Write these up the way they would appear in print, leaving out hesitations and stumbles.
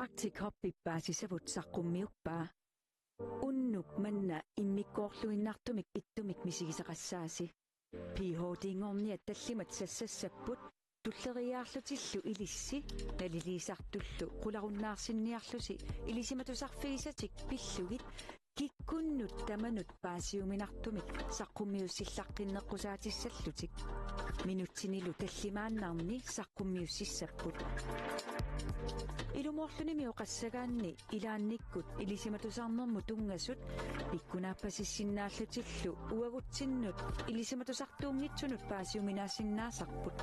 Arctic Hobby baasisavut saqqummiuppaa unnuk manna immikkoorluinnartumik ittumik misigisaqassaasi PhD-ngorniat tallimat sassassaput tulleriaarlutillu ilissi naliliisartullu qularunnaarsinniarlusi ilisimatusarfigisatik pillugit kikkunnut tamanut paasiuminartumik saqqummiussillaqqinneqqusaatissаллутик minutsinilu tallimaannarni saqqummiussissapput ilumorlunimi oqassagaanni ilaannikkut ilisimatusarnermu tungasut pikkunaappasissinnaаллутиллу uaguttinnut ilisimatusartuungitsunut paasiuminaasinnaasarput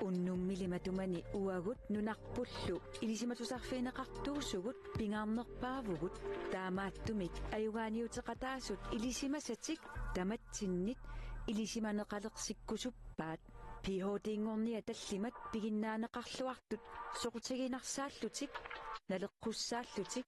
unnummilimаtumани uagut nunarpullu ilisimatusarfiineqartuusugut pingaarnerpaavugut taamaattumik ayugaaniuteqataasut ilisimasatik tamattinnit ilisimaneqalersikkusuppaat PhD-ngornia tallimat piginnaaneqarluartut soqutiginarsaаллутик naleqqussaаллутик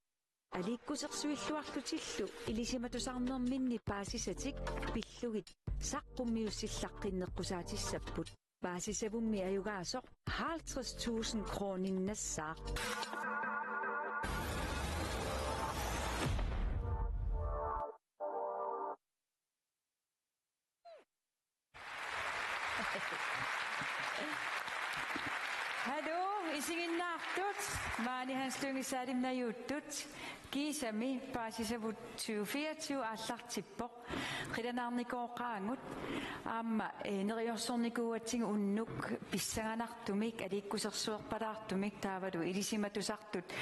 aliikkusersuilluarlutillu ilisimatusarnerminni paasisatik pillugit saqqummiussillaqqinneqqusaatissapпут paasisavummi ayugaasoq 50.000 kroninnassаа Hallo, isinginnaartut maani hanslungisaalimnajuuttut kiisami paasisavut 2024 aallartippoq qilanarnikoqaangut aamma neriorsornikuuatsigu unnuk pissanganartumik aliikkusersuerpalaartumik taavalu ilisimatusartut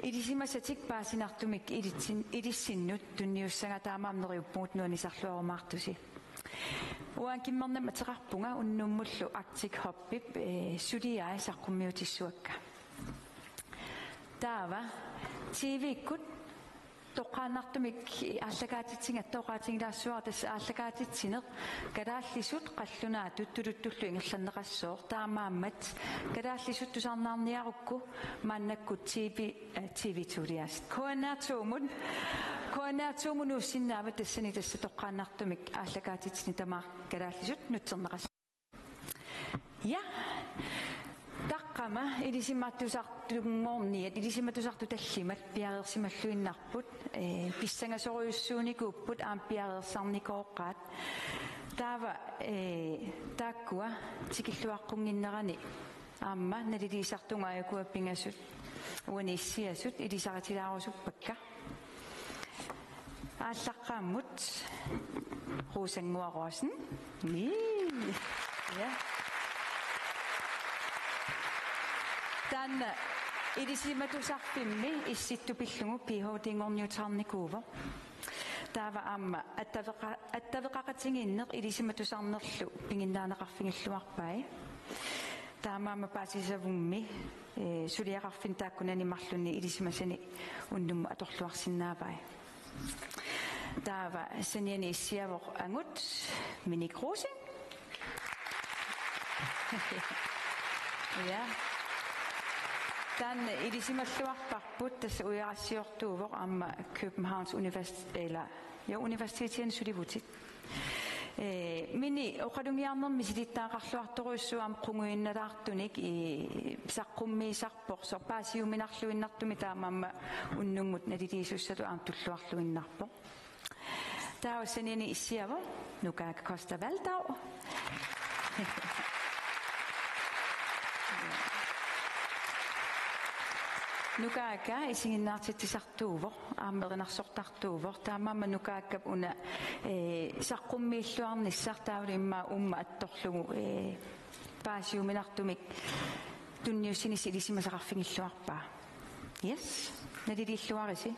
ilisimasatik paasinartumik ilissinnut tunniussanga taamaamneriuppungut nuanisarluarumaartusi Uan kimmarnam ateqarpunga unnummullu Arctic Hobby suliai saqqummiutissuakka. Taava TV-kut toqaanartumik ааллагаатитсинга тоqaатингилаассуар тасса ааллагаатитсинеq калааллисут qallunaatut tuluttullu ingерлannеqaссоор таамааммат калааллисут тусаарнаарниарукку мааннаккут TV тулиас коаннаатуумун уссиннаава тассани тасса тоqaannartumik ааллагаатитсини тамаа калааллисут нутсернеqas я Taqqama ilisimattusartungorniat ilisimattusartu tallimat piareersimalluinnarput pissangasoruyussuunikuupput aam piareersarnikooqqaat taava taakkua tikilluaqqunginnerani aamma naliliisartungaayakua pingasut uaniissiasut ilisaratilaarusuppakka ааllaqqaammut ruusanguaruasen ja Tänne ilisimatusarpimmi issittupillungu PhD-ngorniutarnikuuvo taava aamma attaveqaqatinginneq ilisimatusarnerlu pinginnaaneqarfingilluarpai taamaama paasisavummi suliaqarfin taakkunanimarlunni ilisimasani unnumma atorluarsinnaavai taava saniani issiavoq angut Minik Rosing ja Tänne ilisimalluarparput tassa ujarassiortuuvoq aamma Københavns Universitetens sulivutit mini oqalungiarnermi silittaaqarluartoruissuam qunguinnalaartunik saqqummiisarpoq sorpaasiuminarluinnartumi taamamma unnummut naliliisussalu aam tulluarluinnarpoq taawassaniani issiavo Nukaaka Costa Valdau Nukaaka isinginnaartittisartuuvoq aammerinarsortartuuvoq taamaamma nukaakap una saqqummiilluarnissar taavali imma umma attorlugu paasiuminartumik tunniussinis ilisimasaqarfingilluarpaa yes naliliilluarisi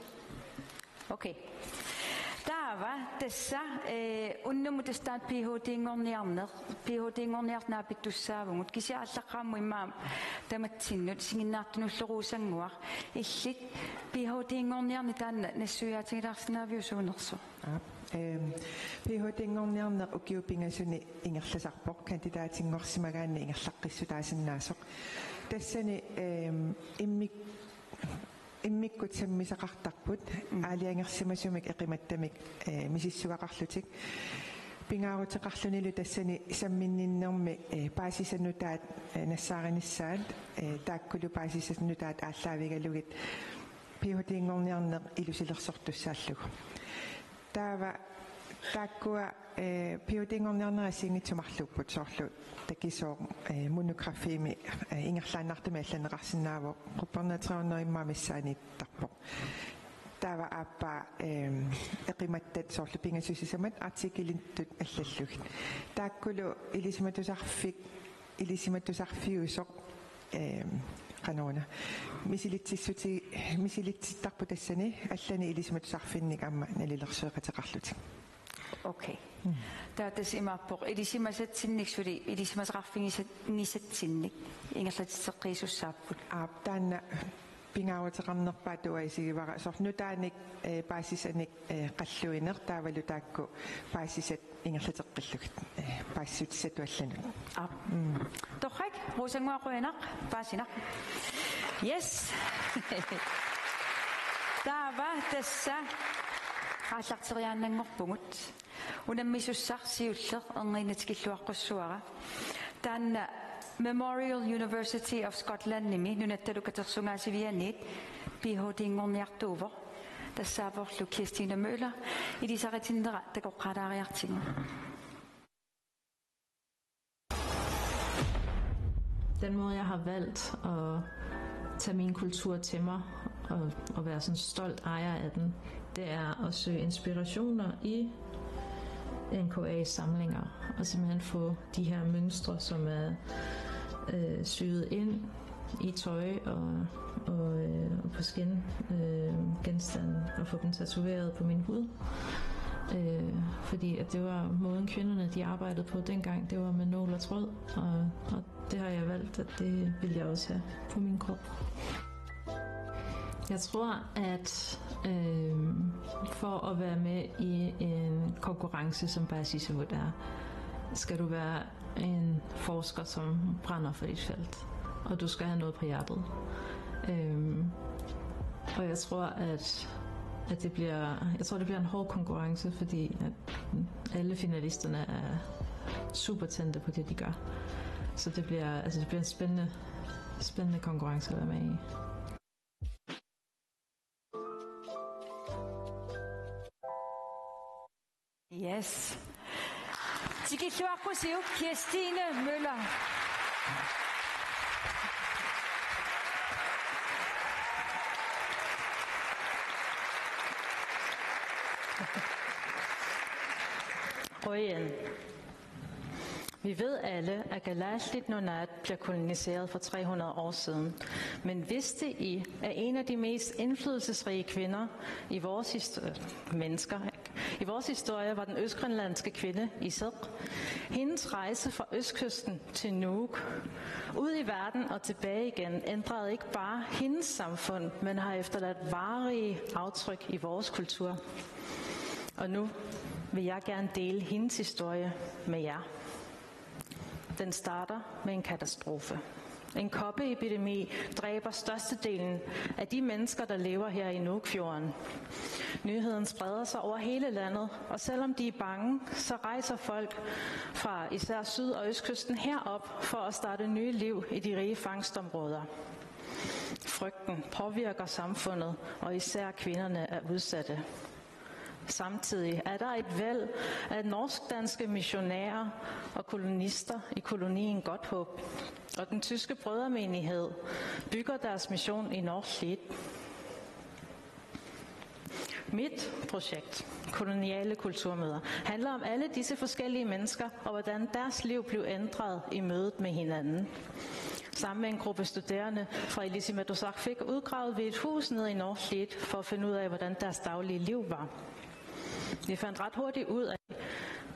okay taava tassa unnummu tastaat PhD-ngorniarnaapittussaavungut kisiaallaqqaammu imma tamatsinnut singinnaartunulleruusanguar illit PhD-ngorniarni taanna nassuyaatigilaarsinaaviusuunersu PhD-ngorniarneq ukiupingasuni ingerlasarpoq kandidaatingorsimagaanni ingerlaqqissutaasinnaassoq tassani immikkut sammisaqartarput aaliangersimasumik eqimattamik misissuaqarlutik Pingaarutiqarlunilu tassani samminninnermi paasisannutaat nassaarinissaat taakkulu paasisannutaat ааллаавигалугит пиутингорниарнеқ илусилерсортуссааллугу таава тааккуа пиутингорниарнерасингитсумарлуппут соорлу такисоо монографими ингерлааннартами алланеқарсинаавоо қуппернаатериорнеримма миссааниттарпоқ таава аппа эқиматтат соорлу пингасусисамат артикилинтут аллаллугит тааккулу илисиматусарфиусоқ канона мисилитситтарпу тассани аллани илисиматусарфинник амма налилерсуэқатеқарлути окей таатас имааппоқ илисимасатсинниксули илисимасақарфигисатсинник ингерлатитеққиисуссааппут таанна пингауатеқарнерпаатуаисигивара сорнутааник паасисаник қаллуинер таавалу таакку паасисат ингерлатеққиллугит паассутиссатуаллану торхак русангуақуинақ паасинақ yes таава тасса ааллартериааннангорпугут унаммисуссарсиуллер эрнинатикиллуаққуссуара таанна Memorial University of Scotland nimi nunattalukatersungaasivianiit PhD-ngorniartuuvo тассааворлу Kirstine Møller илисаритиндера такоққалаариартигу. Den måde jeg har valgt at tage min kultur til mig og være sådan stolt ejer af den, det er at søge inspirationer i NKA's samlinger og simpelthen få de her mønstre, som er syet ind i tøj og på skin genstande og få dem tatoveret på min hud. Fordi at det var måden kvinderne de arbejdede på dengang, det var med nål og tråd, og det har jeg valgt, at det vil jeg også have på min krop. Jeg tror, at for at være med i en konkurrence, som Paasisavut er, skal du være en forsker, som brænder for dit felt, og du skal have noget på hjertet. Og jeg tror, at det bliver en hård konkurrence, fordi at alle finalisterne er super tændte på det, de gør. Så det bliver en spændende konkurrence at være med i. Yes. Tikilluarpusiu Kirstine Møller. Røgen. Vi ved alle, at Kalaallit Nunaat blev koloniseret for 300 år siden. Men vidste I, at en af de mest indflydelsesrige kvinder i vores historie var den østgrønlandske kvinde Iseq? Hendes rejse fra østkysten til Nuuk, ud i verden og tilbage igen, ændrede ikke bare hendes samfund, men har efterladt varige aftryk i vores kultur. Og nu vil jeg gerne dele hendes historie med jer. Den starter med en katastrofe. En koppeepidemi dræber størstedelen af de mennesker, der lever her i Nuukfjorden. Nyheden spreder sig over hele landet, og selvom de er bange, så rejser folk fra især syd- og østkysten herop for at starte nye liv i de rige fangstområder. Frygten påvirker samfundet, og især kvinderne er udsatte. Samtidig er der et væld af norsk-danske missionærer og kolonister i kolonien Godthåb, og den tyske brødremenighed bygger deres mission i Nordsjælland. Mit projekt, Koloniale Kulturmøder, handler om alle disse forskellige mennesker og hvordan deres liv blev ændret i mødet med hinanden. Sammen med en gruppe studerende fra Ilisimatusarfik udgravede vi et hus nede i Nordsjælland for at finde ud af, hvordan deres daglige liv var. Vi fandt ret hurtigt ud af,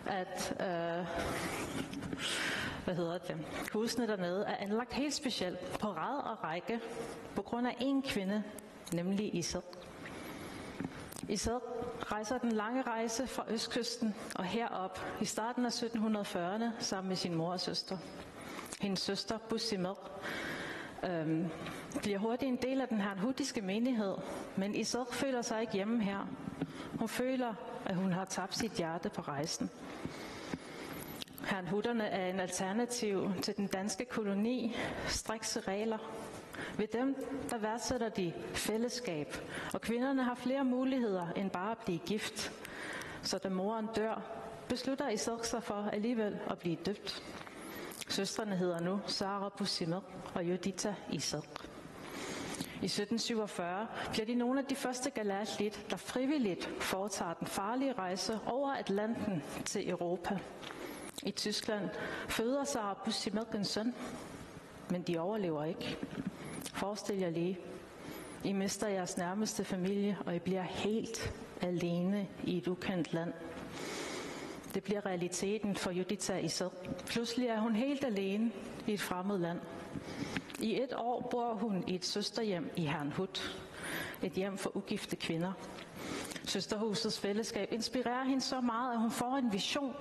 at husene dernede er anlagt helt specielt på rad og række på grund af en kvinde, nemlig Iseq. Iseq rejser den lange rejse fra østkysten og herop i starten af 1740'erne sammen med sin mor og søster. Hendes søster, Bussimer, bliver hurtigt en del af den her hudiske menighed, men Iseq føler sig ikke hjemme her. Hun føler, at hun har tabt sit hjerte på rejsen. Herrnhuterne er en alternativ til den danske koloni, strikse regler. Ved dem, der værdsætter de fællesskab, og kvinderne har flere muligheder end bare at blive gift. Så da moren dør, beslutter Isilq sig for alligevel at blive døbt. Søstrene hedder nu Sara Busimed og Judita Isilq. I 1747 bliver de nogle af de første Galaslit, der frivilligt foretager den farlige rejse over Atlanten til Europa. I Tyskland føder Sara Busimed en søn, men de overlever ikke. Forestil jer lige, I mister jeres nærmeste familie, og I bliver helt alene i et ukendt land. Det bliver realiteten for Judita Isilq. Pludselig er hun helt alene i et fremmed land. I 1 år bor hun i et søsterhjem i Herrnhut. Et hjem for ugifte kvinder. Søsterhusets fællesskab inspirerer hende så meget, at hun får en vision.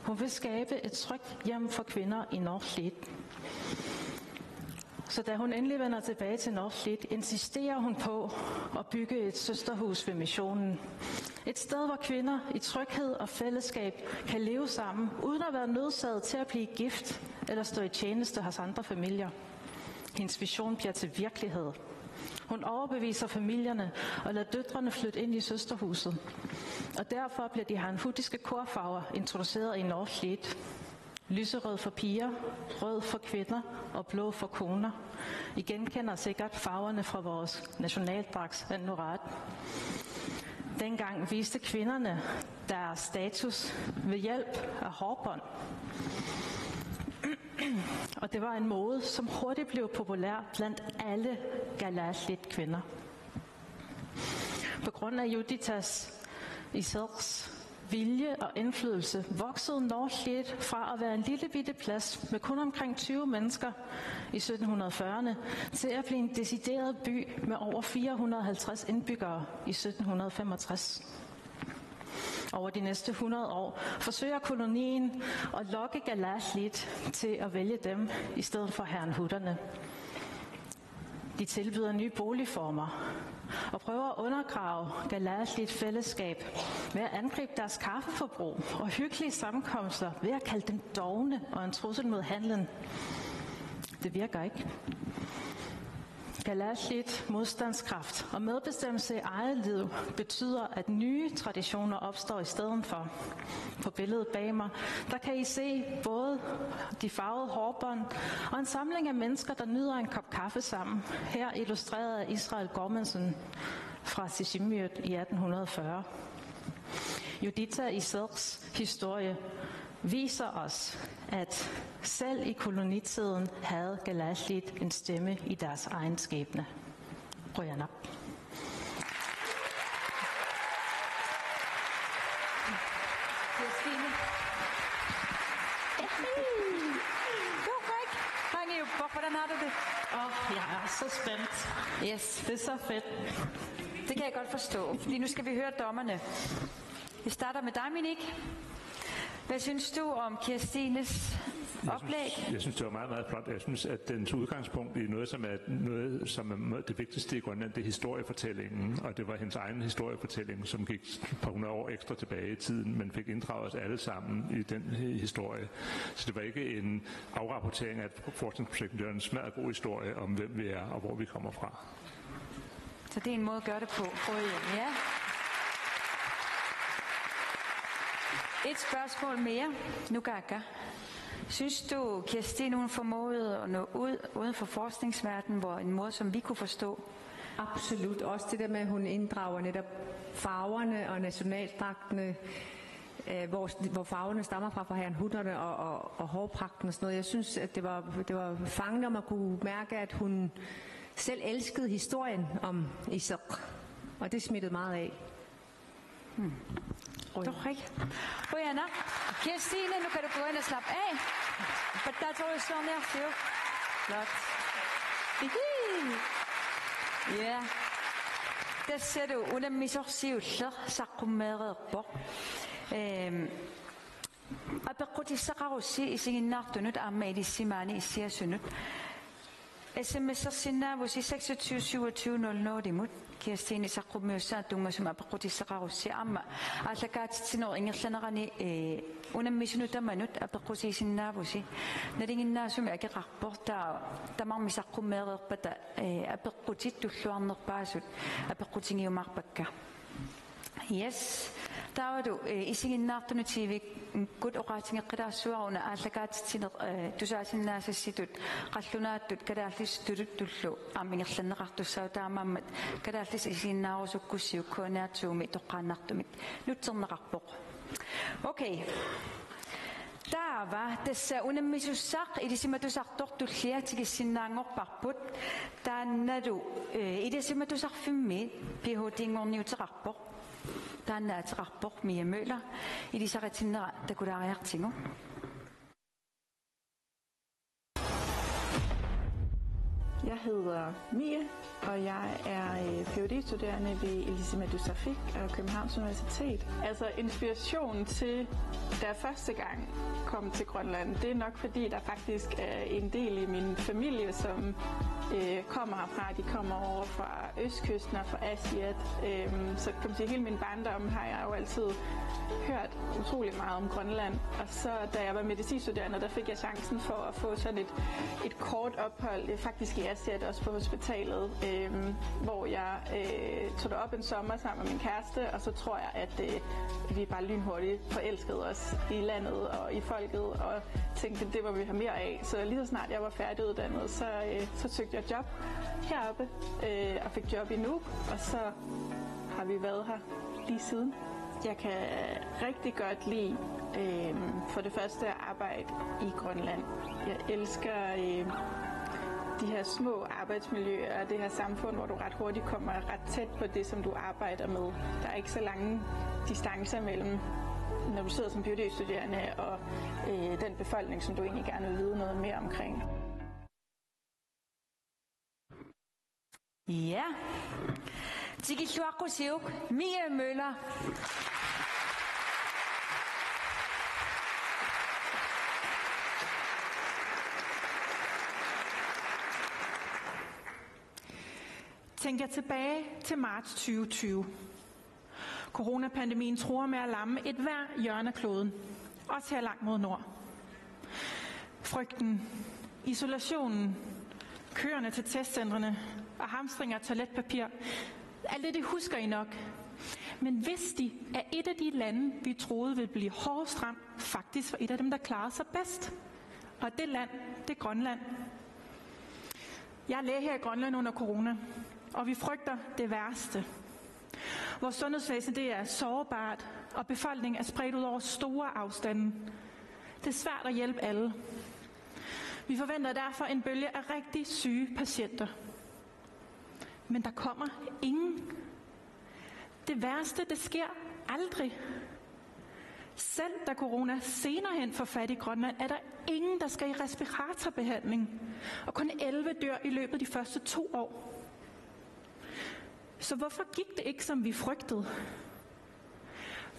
Hun vil skabe et trygt hjem for kvinder i Northfleet. Så da hun endelig vender tilbage til Northfleet, insisterer hun på at bygge et søsterhus ved missionen. Et sted, hvor kvinder i tryghed og fællesskab kan leve sammen, uden at være nødsaget til at blive gift eller stå i tjeneste hos andre familier. Hendes vision bliver til virkelighed. Hun overbeviser familierne og lader døtrene flytte ind i søsterhuset. Og derfor bliver de herrnhutiske korfarver introduceret i Northfleet. Lyserød for piger, rød for kvinder og blå for koner. I genkender sikkert farverne fra vores nationaldragt Anorat. Dengang viste kvinderne deres status ved hjælp af hårbånd. Og det var en mode, som hurtigt blev populær blandt alle Galaslit kvinder. På grund af Juditas Isilqs vilje og indflydelse voksede Northfleet fra at være en lille bitte plads med kun omkring 20 mennesker i 1740'erne til at blive en decideret by med over 450 indbyggere i 1765. Over de næste 100 år forsøger kolonien at lokke Galaslit til at vælge dem i stedet for herrnhutterne. De tilbyder nye boligformer og prøver at undergrave Galaslit fællesskab ved at angribe deres kaffeforbrug og hyggelige sammenkomster ved at kalde dem dovne og en trussel mod handlen. Det virker ikke. Galaslit, modstandskraft og medbestemmelse i eget liv betyder, at nye traditioner opstår i stedet for. På billedet bag mig, der kan I se både de farvede hårbånd og en samling af mennesker, der nyder en kop kaffe sammen. Her illustreret af Israel Gormansen fra Sishimyot i 1840. Judita Isilqs historie viser os, at selv i kolonitiden havde Galaslit en stemme i deres egen skæbne. Røjerne op. Kirstine. Hvordan har du det? Jeg er så spændt. Yes. Det er så fedt. Det kan jeg godt forstå, fordi nu skal vi høre dommerne. Vi starter med dig, Minik. Hvad synes du om Kirstines oplæg? Jeg synes, det var meget, meget flot. Jeg synes, at dens udgangspunkt i noget, som er det vigtigste i Grønland, det er historiefortællingen. Og det var hendes egen historiefortælling, som gik et par 100 år ekstra tilbage i tiden, men fik inddraget os alle sammen i den historie. Så det var ikke en afrapportering af et forskningsprojekt, men det var en smadret god historie om, hvem vi er og hvor vi kommer fra. Så det er en måde at gøre det på. Ja. Et spørgsmål mere. Nugaga. Synes du, Kirstine, hun formåede at nå ud uden for forskningsverdenen, hvor en måde, som vi kunne forstå? Absolut. Også det der med, at hun inddrager netop farverne og nationaldragtene, hvor farverne stammer fra herrnhutterne og hårpragten og sådan noget. Jeg synes, at det var fangende, om at kunne mærke, at hun selv elskede historien om Isilq. Og det smittede meget af. Røjerne. Kirstine, nu kan du gå ind og slappe af. For der tror jeg så mere til. Flot. Ja. Der ser du, under misorsiuller, sakkummererbo. Abeqoti saqarusi isinginnartunut amma ilissimani issiasunut. sms'er sinnaavus i 26 27 00 imut. Kirstine saqqumiussa tungasuma apeqqutisseqarussi amma ааллакаатитсинер ингерланерани унаммисунутаманут апеққусиисиннааvusi налингиннаасуми акеқарпор тамарми саққуммеерерпата апеққутит туллуарнерпаасут апеққутингиумаарпакка yes таавалу исигиннаартунутивик кут оқаатингеққилаассуаруна ааллакаатитсинер тусаасиннаасасситут қаллунааттут калааллис тулуттуллу аамингерланнеқартуссаа таамааммат калааллис исигиннаарусуккуссиук куанаатсууми тоққааннартумик нутсернеқарпоқ окей таава тасса унаммисуссаақ илисиматусартортуллиатигиссиннаангорпарпут таанналу илисиматусарфимми пихутингорниутеқарпоқ тааннаатеқарпоқ Mia Møller илисаратиннера такулаариартигу. Jeg hedder Mia, og jeg er Ph.D.-studerende ved Ilisimatusarfik og Københavns Universitet. Altså inspirationen til, da jeg første gang kom til Grønland, det er nok fordi, der faktisk er en del i min familie, som kommer herfra. De kommer over fra østkysten og fra Asiat. Så kan man sige, hele min barndom har jeg jo altid hørt utrolig meget om Grønland. Og så da jeg var medicinstuderende, der fik jeg chancen for at få sådan et kort ophold, faktisk i Asiat, også på hospitalet, hvor jeg tog derop en sommer sammen med min kæreste, og så tror jeg, at vi bare lynhurtigt forelskede os i landet og i folket, og tænkte, at det var vi have mere af. Så lige så snart jeg var færdiguddannet, så søgte jeg job heroppe, og fik job i Nuuk, og så har vi været her lige siden. Jeg kan rigtig godt lide for det første at arbejde i Grønland. Jeg elsker de her små arbejdsmiljøer og det her samfund, hvor du ret hurtigt kommer ret tæt på det, som du arbejder med. Der er ikke så lange distancer mellem, når du sidder som Ph.D.-studerende og den befolkning, som du egentlig gerne vil vide noget mere omkring. Ja, Tigilluaqqusиук Mia Møller. Tænker tilbage til marts 2020. Coronapandemien truer med at lamme et hver hjørne af kloden, også her langt mod nord. Frygten, isolationen, køerne til testcentrene og hamstring af toiletpapir, alt det husker I nok. Men vidste I, at et af de lande, vi troede ville blive hårdest ramt, faktisk var et af dem, der klarede sig bedst? Og det land, det er Grønland. Jeg er læge her i Grønland under corona, og vi frygter det værste. Vores sundhedsvæsen det er sårbart, og befolkningen er spredt ud over store afstande. Det er svært at hjælpe alle. Vi forventer derfor en bølge af rigtig syge patienter. Men der kommer ingen. Det værste, det sker aldrig. Selv da corona senere hen får fat i Grønland, er der ingen, der skal i respiratorbehandling. Og kun 11 dør i løbet af de første 2 år. Så hvorfor gik det ikke, som vi frygtede?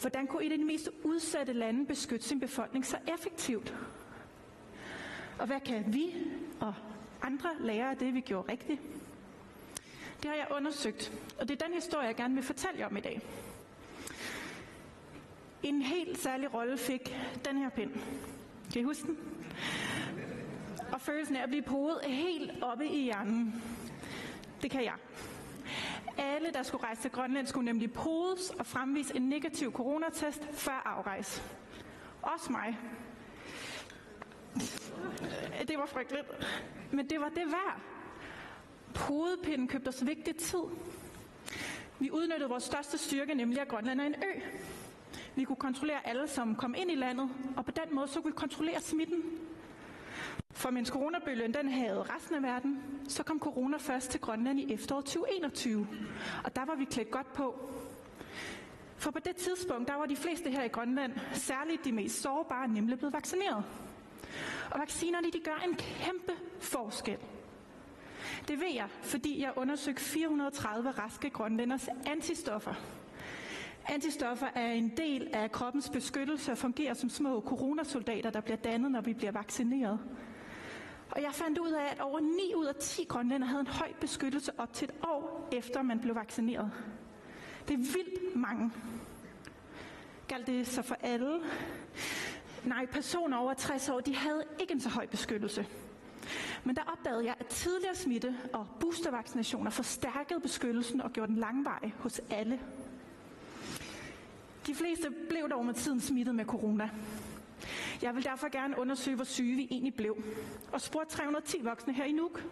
Hvordan kunne et af de mest udsatte lande beskytte sin befolkning så effektivt? Og hvad kan vi og andre lære af det, vi gjorde rigtigt? Det har jeg undersøgt, og det er den historie, jeg gerne vil fortælle jer om i dag. En helt særlig rolle fik den her pind. Kan I huske den? Og følelsen af at blive podet helt oppe i hjernen. Det kan jeg. Alle, der skulle rejse til Grønland, skulle nemlig podes og fremvise en negativ coronatest før afrejse. Også mig. Det var frygteligt. Men det var det værd. Podepinden købte os vigtig tid. Vi udnyttede vores største styrke, nemlig at Grønland er en ø. Vi kunne kontrollere alle, som kom ind i landet, og på den måde så kunne vi kontrollere smitten. For mens coronabølgen den havde resten af verden, så kom corona først til Grønland i efteråret 2021. Og der var vi klædt godt på. For på det tidspunkt, der var de fleste her i Grønland, særligt de mest sårbare, nemlig blevet vaccineret. Og vaccinerne, de gør en kæmpe forskel. Det ved jeg, fordi jeg undersøgte 430 raske grønlænders antistoffer. Antistoffer er en del af kroppens beskyttelse og fungerer som små coronasoldater, der bliver dannet, når vi bliver vaccineret. Og jeg fandt ud af, at over 9 ud af 10 grønlændere havde en høj beskyttelse op til et år efter man blev vaccineret. Det er vildt mange. Galt det så for alle? Nej, personer over 60 år, de havde ikke en så høj beskyttelse. Men der opdagede jeg, at tidligere smitte og boostervaccinationer forstærkede beskyttelsen og gjorde den langvarig hos alle. De fleste blev dog med tiden smittet med corona. Jeg vil derfor gerne undersøge, hvor syge vi egentlig blev, og spurgte 310 voksne her i Nuuk.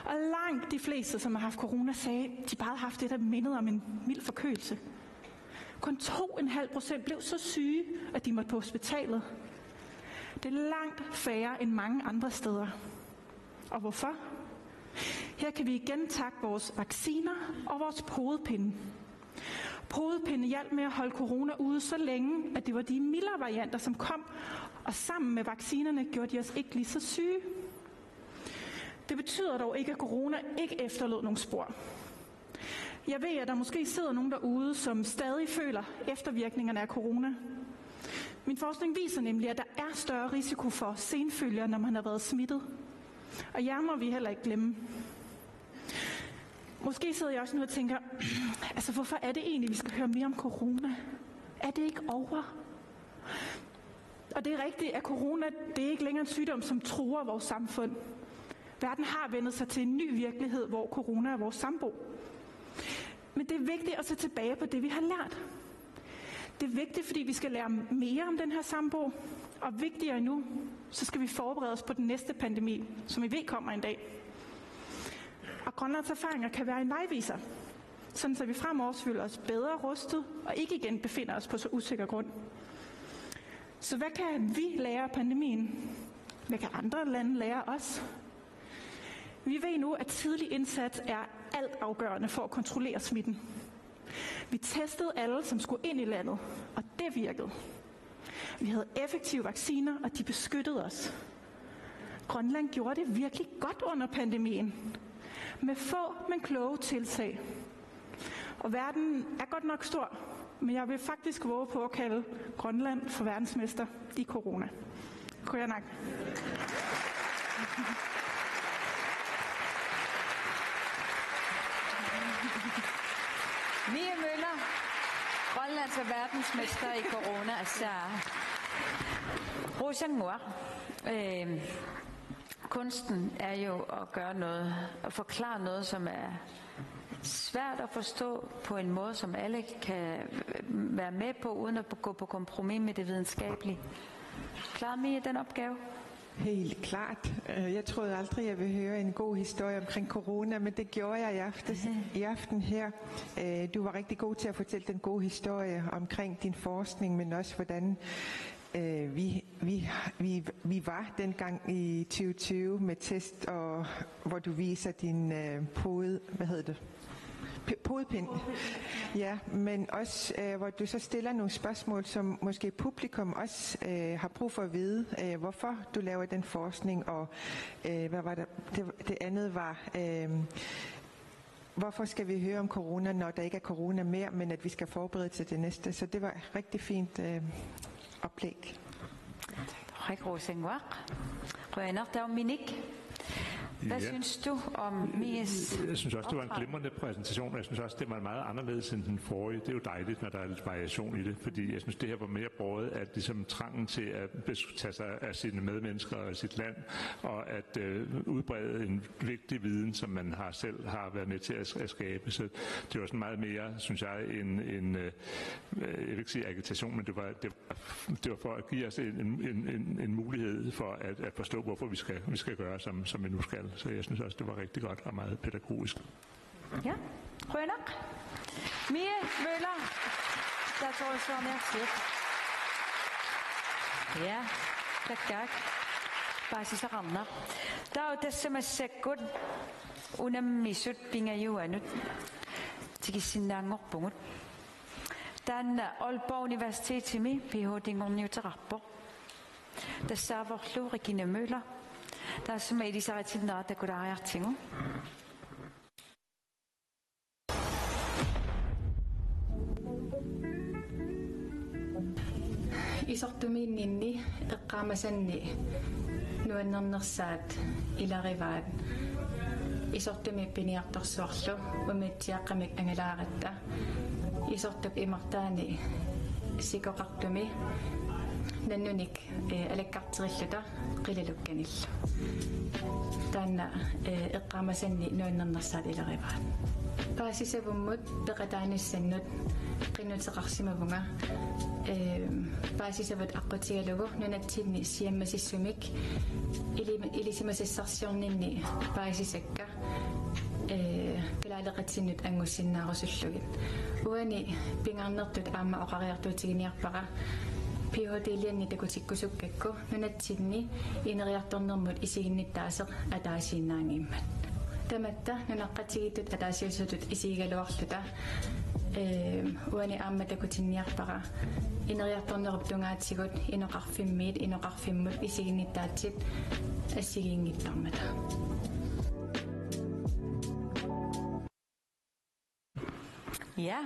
Og langt de fleste, som har haft corona, sagde, at de bare havde haft det, der mindede om en mild forkølelse. Kun 2,5% blev så syge, at de måtte på hospitalet. Det er langt færre end mange andre steder. Og hvorfor? Her kan vi igen takke vores vacciner og vores podepinde. Podepinde hjalp med at holde corona ude så længe, at det var de mildere varianter, som kom, og sammen med vaccinerne gjorde de os ikke lige så syge. Det betyder dog ikke, at corona ikke efterlod nogen spor. Jeg ved, at der måske sidder nogen derude, som stadig føler eftervirkningerne af corona. Min forskning viser nemlig, at der er større risiko for senfølger, når man har været smittet. Og jer må vi heller ikke glemme. Måske sidder jeg også nu og tænker, altså hvorfor er det egentlig, vi skal høre mere om corona? Er det ikke over? Og det er rigtigt, at corona det er ikke længere en sygdom, som truer vores samfund. Verden har vendt sig til en ny virkelighed, hvor corona er vores sambo. Men det er vigtigt at se tilbage på det, vi har lært. Det er vigtigt, fordi vi skal lære mere om den her sambo. Og vigtigere endnu, så skal vi forberede os på den næste pandemi, som vi ved kommer en dag. Og Grønlands erfaringer kan være en vejviser, sådan så vi fremover føler os bedre rustet og ikke igen befinder os på så usikker grund. Så hvad kan vi lære af pandemien? Hvad kan andre lande lære os? Vi ved nu, at tidlig indsats er altafgørende for at kontrollere smitten. Vi testede alle, som skulle ind i landet, og det virkede. Vi havde effektive vacciner, og de beskyttede os. Grønland gjorde det virkelig godt under pandemien. Med få, men kloge tiltag. Og verden er godt nok stor, men jeg vil faktisk våge på at kalde Grønland for verdensmester i corona. Kujanak. Mie Møller, Grønlands er verdensmester i corona. Altså, Rosenmor. Kunsten er jo at gøre noget, at forklare noget, som er svært at forstå på en måde, som alle kan være med på, uden at gå på kompromis med det videnskabelige. Klarer Mie den opgave? Helt klart. Jeg troede aldrig, jeg ville høre en god historie omkring corona, men det gjorde jeg i aften her. Du var rigtig god til at fortælle den gode historie omkring din forskning, men også hvordan vi var dengang i 2020 med test, og hvor du viser din podpind. Ja, men også hvor du så stiller nogle spørgsmål, som måske publikum også har brug for at vide, hvorfor du laver den forskning, og hvad var det andet var, hvorfor skal vi høre om corona, når der ikke er corona mere, men at vi skal forberede til det næste. Så det var rigtig fint oplæg. Tak, Rosenwar. Rønner, der er Minik. Hvad synes du om Mies? Jeg synes også, det var en glimrende præsentation, og jeg synes også, det var meget anderledes end den forrige. Det er jo dejligt, når der er lidt variation i det, fordi jeg synes, det her var mere båret af ligesom trangen til at tage sig af sine medmennesker og sit land, og at udbrede en vigtig viden, som man selv har været med til at skabe. Så det var sådan meget mere, synes jeg, en jeg vil ikke sige agitation, men det var for at give os en mulighed for at forstå, hvorfor vi skal gøre, som vi nu skal. Så jeg synes også, det var rigtig godt og meget pædagogisk. Ja, Rønner. Mie Møller. Der tror jeg så mere. Ja, tak. Basis og rammer. Der er jo det, som er sekund. Under misut binger jo andet. Til sin nærmere bunget. Den Aalborg Universitet til mig, PhD-ingen jo til rapport. Der server Regine Møller. Der er som er de så til noget, der kunne have ting. Isartumiinni iqqaamasanni nuannernersaat ilarivaat isortumi piniartorsuarlu umitsiaqqamik angalaaratta isortup imartaani sikoqartumi nannunik alakkarterilluta qililukkanillu taanna eqqamasanni nuannernersaat ilarivaat paasisavummut peqataanisannut qinnuteqarsimavunga paasisavat aqqutigalugu nunatsinni siammasissumik ilisimasissarsiorninni paasisakka kalaaleqatsinnut angussinnaarussullugit uani pingaarnertut aamma oqariartuutiginiarpaqa PhD-lianni takutikkusukkakku nunatsinni ineriartornermut isiginnittaaseq ataasiinnaangiimmat tamatta nunaqqatigitut ataasiussutut isigaluarluta uani aamma takutinniarpaqa ineriartornerup tungaatigut inoqarfimmut isiginnittaatsit assigiingittarmata Ja,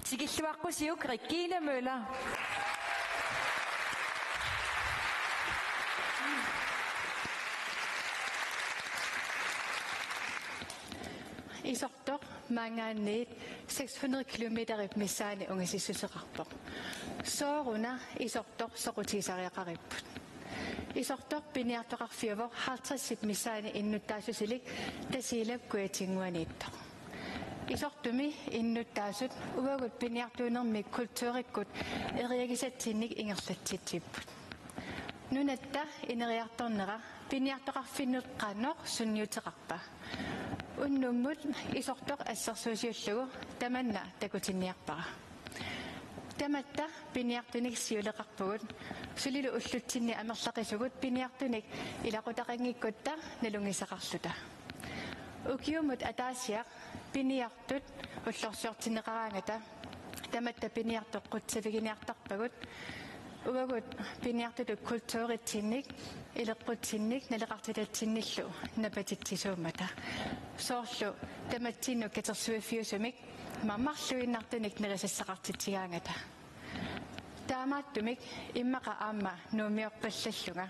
tigilluaqqusiuk Regina Møller. Isortor mangaanniit 600 kilometer missaani ungasissuseqarpoq sooruna isortor soqutiisariaqaripput isortor piniartoqarfiuvoq 50 missaani innuttaasusilik tasiilap kuatinguaniittoq isortumi innuttaasut uagut piniartuunermik kultuurikkut eriagisatsinnik ingerlatsitsipput nunatta ineriartornera piniartoqarfinnut qanoq sunniuteqarpa unnummut isortoq assarsuusiullugu tamanna takutinniarpaqa tamatta piniartunik siuleqarpugut sulilu ullutsinni amerlaqisugut piniartunik ilaqutaqangikkutta nalungisaqarluta ukiumut ataasiaq piniartut ullorsiortineqaraangata tamatta piniartoq qutsaviginiartarpagut uagut piniartutut kultuuritsinnik ileqqutsinnik naleqartilatsinnillu napatitsisuumata soorlu tamatsinnu katersuafiusumik mammarluinnartunik nerisassaqartitsigaangata taamaattumik immaqa aamma nuumiorpallallunga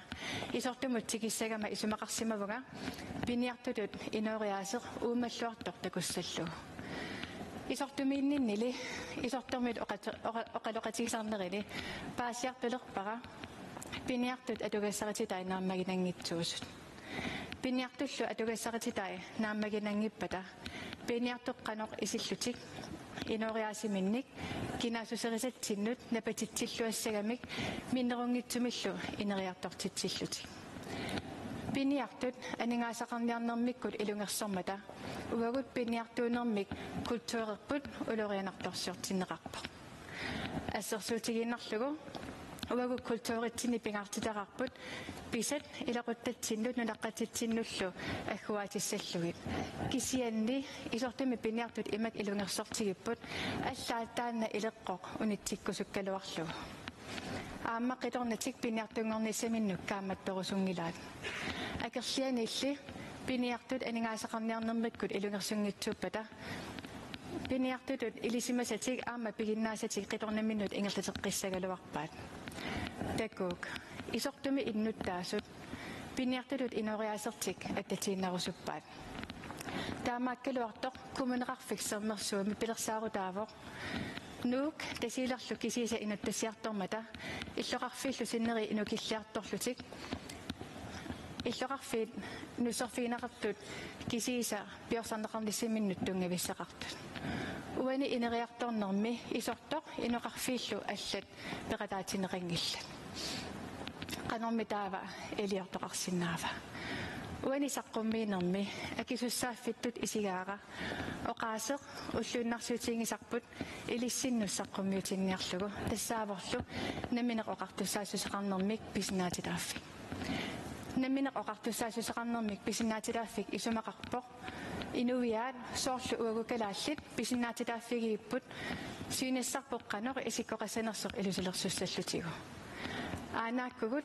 isortumut tikissagama isumaqarsimavunga piniartutut inoriaaseq uumalluartoq takussallu isortumiinninnili isortormit oqaloqatigisarnerini paasiartulerpaqa piniartut atugassarititai naammaginangitsuusut piniartullu atugassarititai naammaginangippata piniartoqqanoq isillutik inoriaasiminnik kinaasuserisatsinnut napatitsilluassagamik minnerungitsumillu ineriartortitsillutik piniartut aningaasaqarniarnermikkut ilungersormata uagut piniartuunermik kultuurepput ulorianartorsiortinneqarpoq assersuutiginnarlugu uagut kultuuritsinni pingaartitaqarput pisat ilaquttatsinnut nunaqqatitsinnullu agguaatissallugit kisianni isortumi piniartut imak ilungersortigipput allaattaanna ileqqoq unitsikkusukkaluarlugu aamma qitornatik piniartungornissaminnu kaammattorusungilaat akerlianilli piniartut aningaasaqarniarnermikkut ilungersungitsuuppata piniartutut ilisimasatik aamma piginnaasatik qitornaminnut ingerlateqqissagaluarpaat takkuuk isortumi innuttaasut piniartutut inoriaasertik attatiinnerusuppaat taamaakkaluartoq kumuneqarfiksermersuumi pilersaarutaavoq nuuk tasiilerlu kisiisa inuttassiartormata illoqarfiillu sinneri inukilliartorlutik illoqarfiit nusserfiinaqartut kisiisa piorsanneqarnissiminnut tungavissaqartut uani ineriartornermi isortoq inoqarfiillu allat peqataatineqangillat qanormi taava eliortoqarsinnaava uani saqqummiinermi akisussaafittut isigaaqa oqaaseq ulluunnarsuutiingisarput ilissinnussaqqumiutinniarlugu tassaavorlu namineq oqartussaassuseqarnermik pisinaatitaaffik namineq oqartussaassuseqarnermik pisinaatitaaffik isumaqarpoq inuviaat soorlu uagukalaallit pisinaatitaaffigiipput suynassarpoq qanoq isikkoqassanersoq ilusulersussallutigu aanaakkугут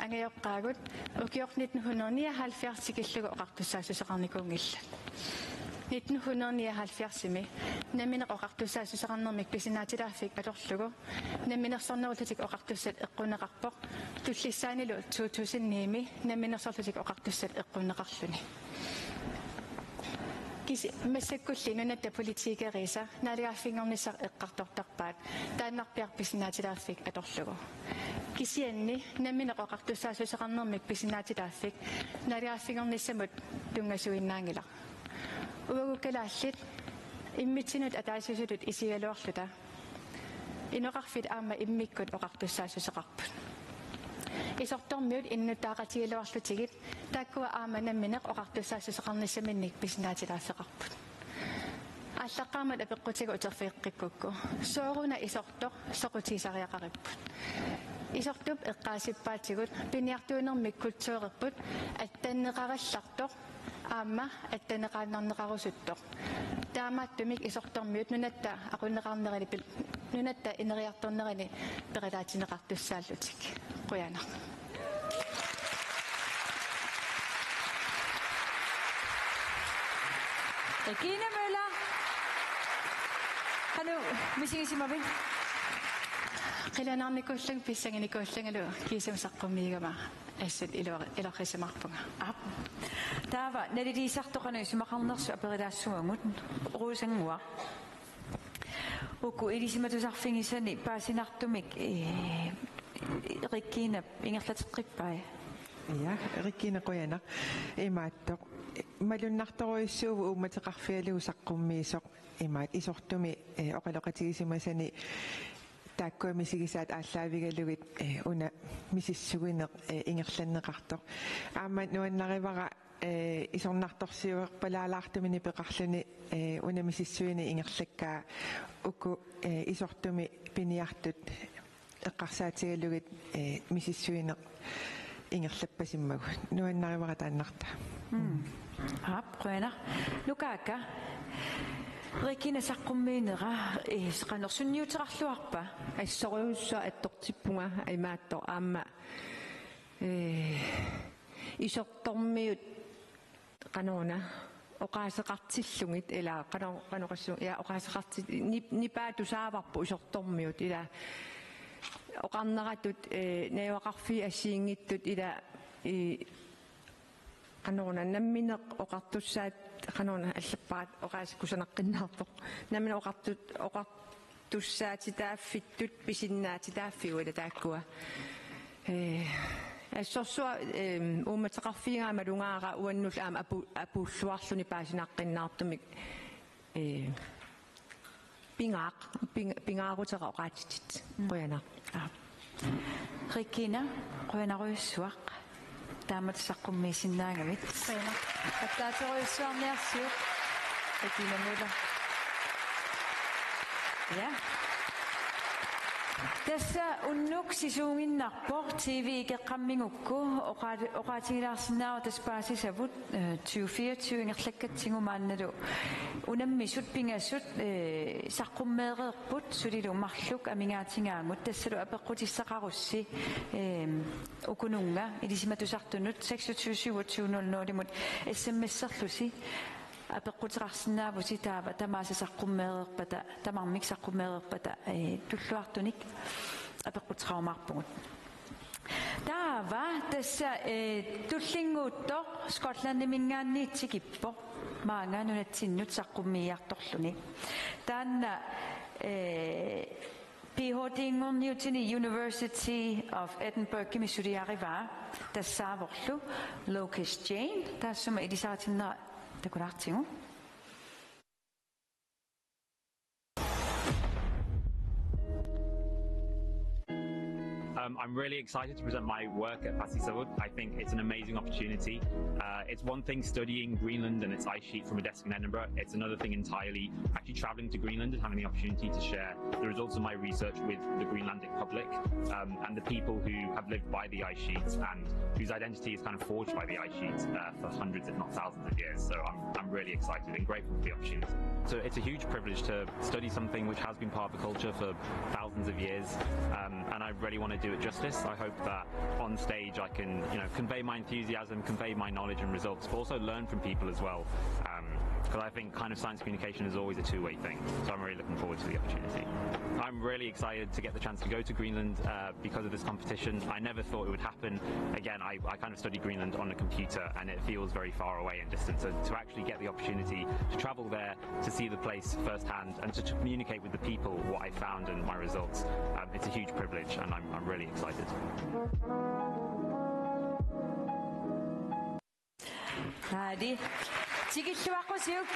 ангайоққаагут укиорнит 1979 оқартуссаасусеқарникуунгилла 1979 наминеқ оқартуссаасусеқарнермик писинаатилааффик алорлугу наминерсорнеруллутик оқартуссат эққунеқарпоқ туллиссаанилу 2000-ними наминерсорлутик оқартуссат эққунеқарлуни киси мессаккулли нунатта политикериса налигаффингернissar эққартортарпаат тааннарпиар писинаатилааффик алорлугу кисианни наминеқ оқартуссаасусеқарнермик писинаатилааффик налигаффингерниссамут тунгасуиннаангила уагуккалааллит иммитсинут атаасисутут исигалуарлута инеқарфит аама иммиккут оқартуссаасусеқарпут исортормиут иннутаақатигалуарлутигит тааккуа аама намминеқ оқартуссаасусеқарниссаминник писинаатилааффеқарпут аллаққаамат апеққутигу утерфиэққиккукку сооруна исортоқ соқутисариақариппут исортуп эққаасиппаатигут пиниартуунермик культуурерпут аттаннеқараллартоқ аама аттанеқааннарнеқарусуттоқ таамааттумик исортормиут нунатта aqunneqarnerani нунатта инериарторнерани перилаатинеқартуссааллутик қуяна Regina Møller. Hallo, misigisimavin. qilanaarnikullang pissanginikуулlangalu kiisamsaqqummiigama assut ilorrisamarpunga taava naliliisartoqanu sumaqarnersu aperilaassuangut uruusanguaq ukku ilisimatusarfingisani paasinartumik Regina ingerlateqqippaa Ja, Regina qoyana imaattoq malunartoruissuuvu uummatеқарфиалуусаққуммиисоқ имаат исортуми оқалоқатигисимасани тааккуамисигисаат ааллаавигалугит уна мисиссугинеқ ингерланнеқартоқ аамат нуаннаривара исорнарторсиуерпалаалаартумини пеқарлуни уна мисиссуини ингерлаккаа уку исортуми пиниартут эққарсаатигалугит мисиссуинеқ ингерлаппасиммагу нуаннаривара тааннарта qøna nukaaka Regina saqqummeenera qanersunniuterarluarpa ассориуссаа атторсиппунга имаатто аама исортормиут qanona oqaasеqartillungit ila qanoqassu ya oqaasеqarti nipaatu saavarpu isortormiut ila oqarneratut naivaqarfi assiingittut ila qanona nammineq oqartussaat qanona allappaat oqaaskusaneqqinnaartoq nammine oqartussaatitaafittut pisinnaatitaaffigu ila taakkua assorsua uummatеқарфигаа малунгаара уаннул аама апууллуарлуни паасинаққиннаартумик пингаарутера оqaатитит қуяна Regina qønaruissuaq taamat saqqummiisinnaangavit qena attaateruissuarniarsiuq Regina Møller ja tässä unnuk sisuunginnarpoq TV ikeqqammingukku oqaatigilaarsinnaau taspaasisavut 2024 ingerlakkatsigumaannalu unammisut pingassut saqqummeereerput sulilumarluk amingaatigaangut tassalu apeqqutissaqarussi ukununga ilisimatusartunut 262700 SMS-serlusi apeqqutеқарсиннаавути таава тамаасасаққуммеерерпата тамармиксаққуммеерерпата туллуартуник apeqqutеқарумаарпугут таава тасса туллингуутто скотландимингаанниитсикиппо маанга нунатсиннут саққуммииарторлуни таанна PhD-ingorniutini University of Edinburgh kimisuliarivaa тассааворлу Locus Jane таассума илисаратиннера такулаартигу I'm really excited to present my work at Passisavut. I think it's an amazing opportunity. It's one thing studying Greenland and its ice sheet from a desk in Edinburgh. It's another thing entirely actually travelling to Greenland and having the opportunity to share the results of my research with the Greenlandic public and the people who have lived by the ice sheet and whose identity is kind of forged by the ice sheet for hundreds, if not thousands of years. So I'm really excited and grateful for the opportunity. So it's a huge privilege to study something which has been part of the culture for thousands of years, and I really want to do it justice. I hope that on stage I can, convey my enthusiasm, convey my knowledge and results, but also learn from people as well. because I think kind of science communication is always a two-way thing. So I'm really looking forward to the opportunity. I'm really excited to get the chance to go to Greenland because of this competition. I never thought it would happen. Again, I kind of study Greenland on a computer, and it feels very far away and distant. So to actually get the opportunity to travel there, to see the place firsthand, and to communicate with the people what I found and my results, it's a huge privilege, and I'm really excited.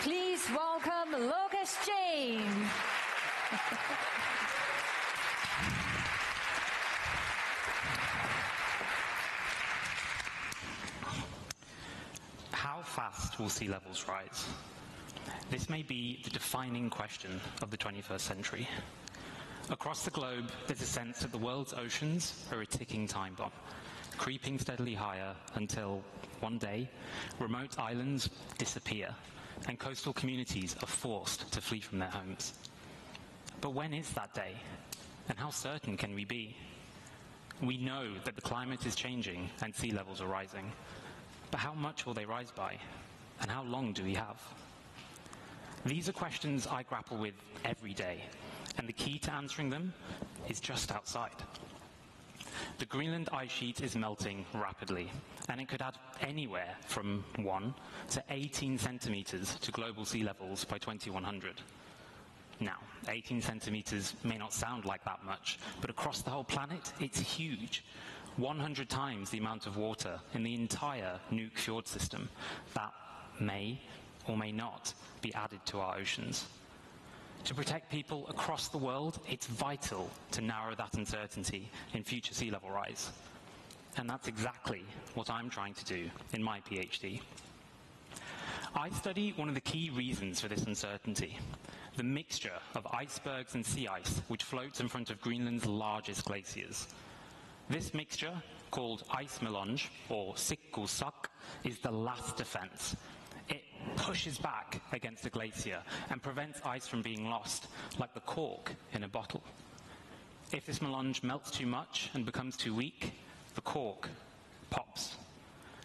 Please welcome Lucas James. How fast will sea levels rise? This may be the defining question of the 21st century. Across the globe, there's a sense that the world's oceans are a ticking time bomb, creeping steadily higher until, one day, remote islands disappear and coastal communities are forced to flee from their homes. But when is that day? And how certain can we be? We know that the climate is changing and sea levels are rising. But how much will they rise by? And how long do we have? These are questions I grapple with every day, and the key to answering them is just outside. The Greenland ice sheet is melting rapidly, and it could add anywhere from 1 to 18 centimeters to global sea levels by 2100. Now, 18 centimeters may not sound like that much, but across the whole planet, it's huge. 100 times the amount of water in the entire Nuuk fjord system that may or may not be added to our oceans. To protect people across the world, it's vital to narrow that uncertainty in future sea level rise. And that's exactly what I'm trying to do in my PhD. I study one of the key reasons for this uncertainty, the mixture of icebergs and sea ice which floats in front of Greenland's largest glaciers. This mixture, called ice melange, or sikkulsak, is the last defense. It pushes back against the glacier and prevents ice from being lost, like the cork in a bottle. If this melange melts too much and becomes too weak, the cork pops.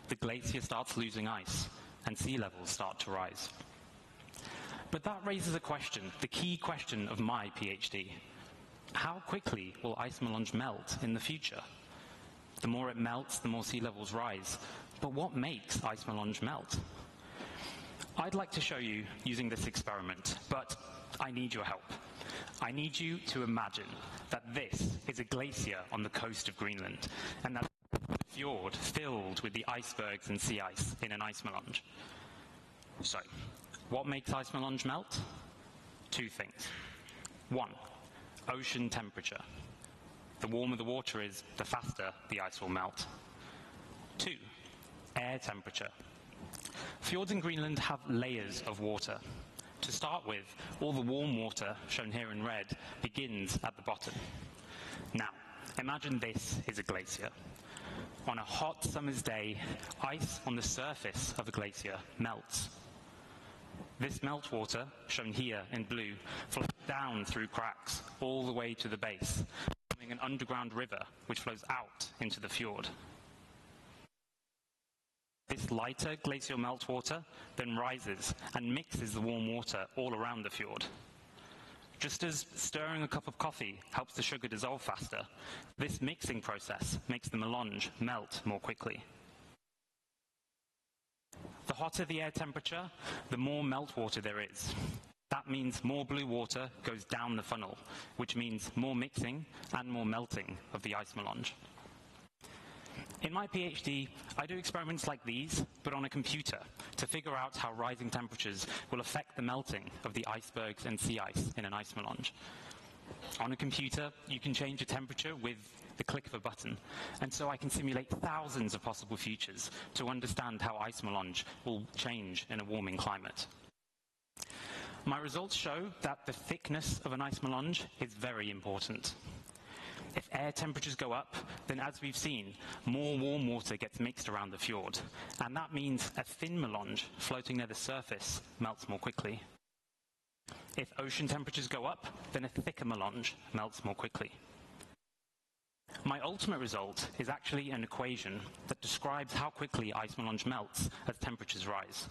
The glacier starts losing ice, and sea levels start to rise. But that raises a question, the key question of my PhD. How quickly will ice melange melt in the future? The more it melts, the more sea levels rise. But what makes ice melange melt? I'd like to show you using this experiment, but I need your help. I need you to imagine that this is a glacier on the coast of Greenland, and that the fjord filled with the icebergs and sea ice in an ice melange. So, what makes ice melange melt? Two things. 1, ocean temperature. The warmer the water is, the faster the ice will melt. 2, air temperature. Fjords in Greenland have layers of water. To start with, all the warm water, shown here in red, begins at the bottom. Now, imagine this is a glacier. On a hot summer's day, ice on the surface of a glacier melts. This meltwater, shown here in blue, flows down through cracks all the way to the base, forming an underground river which flows out into the fjord. This lighter glacial meltwater then rises and mixes the warm water all around the fjord. Just as stirring a cup of coffee helps the sugar dissolve faster, this mixing process makes the melange melt more quickly. The hotter the air temperature, the more meltwater there is. That means more blue water goes down the funnel, which means more mixing and more melting of the ice melange. In my PhD, I do experiments like these, but on a computer, to figure out how rising temperatures will affect the melting of the icebergs and sea ice in an ice melange. On a computer, you can change the temperature with the click of a button, and so I can simulate thousands of possible futures to understand how ice melange will change in a warming climate. My results show that the thickness of an ice melange is very important. If air temperatures go up, then as we've seen, more warm water gets mixed around the fjord, and that means a thin melange floating near the surface melts more quickly. If ocean temperatures go up, then a thicker melange melts more quickly. My ultimate result is actually an equation that describes how quickly ice melange melts as temperatures rise.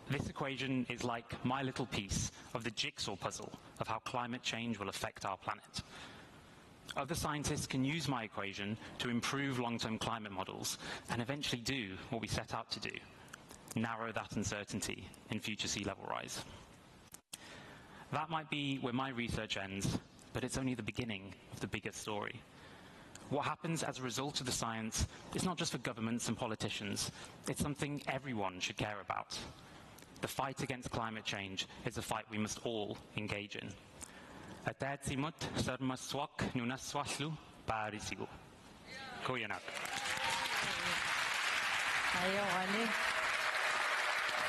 This equation is like my little piece of the jigsaw puzzle of how climate change will affect our planet. Other scientists can use my equation to improve long-term climate models and eventually do what we set out to do, narrow that uncertainty in future sea level rise. That might be where my research ends, but it's only the beginning of the bigger story. What happens as a result of the science is not just for governments and politicians, it's something everyone should care about. The fight against climate change is a fight we must all engage in. Atäätsimut sarmaswak nunaswaslu paarisigu. Kuyanak.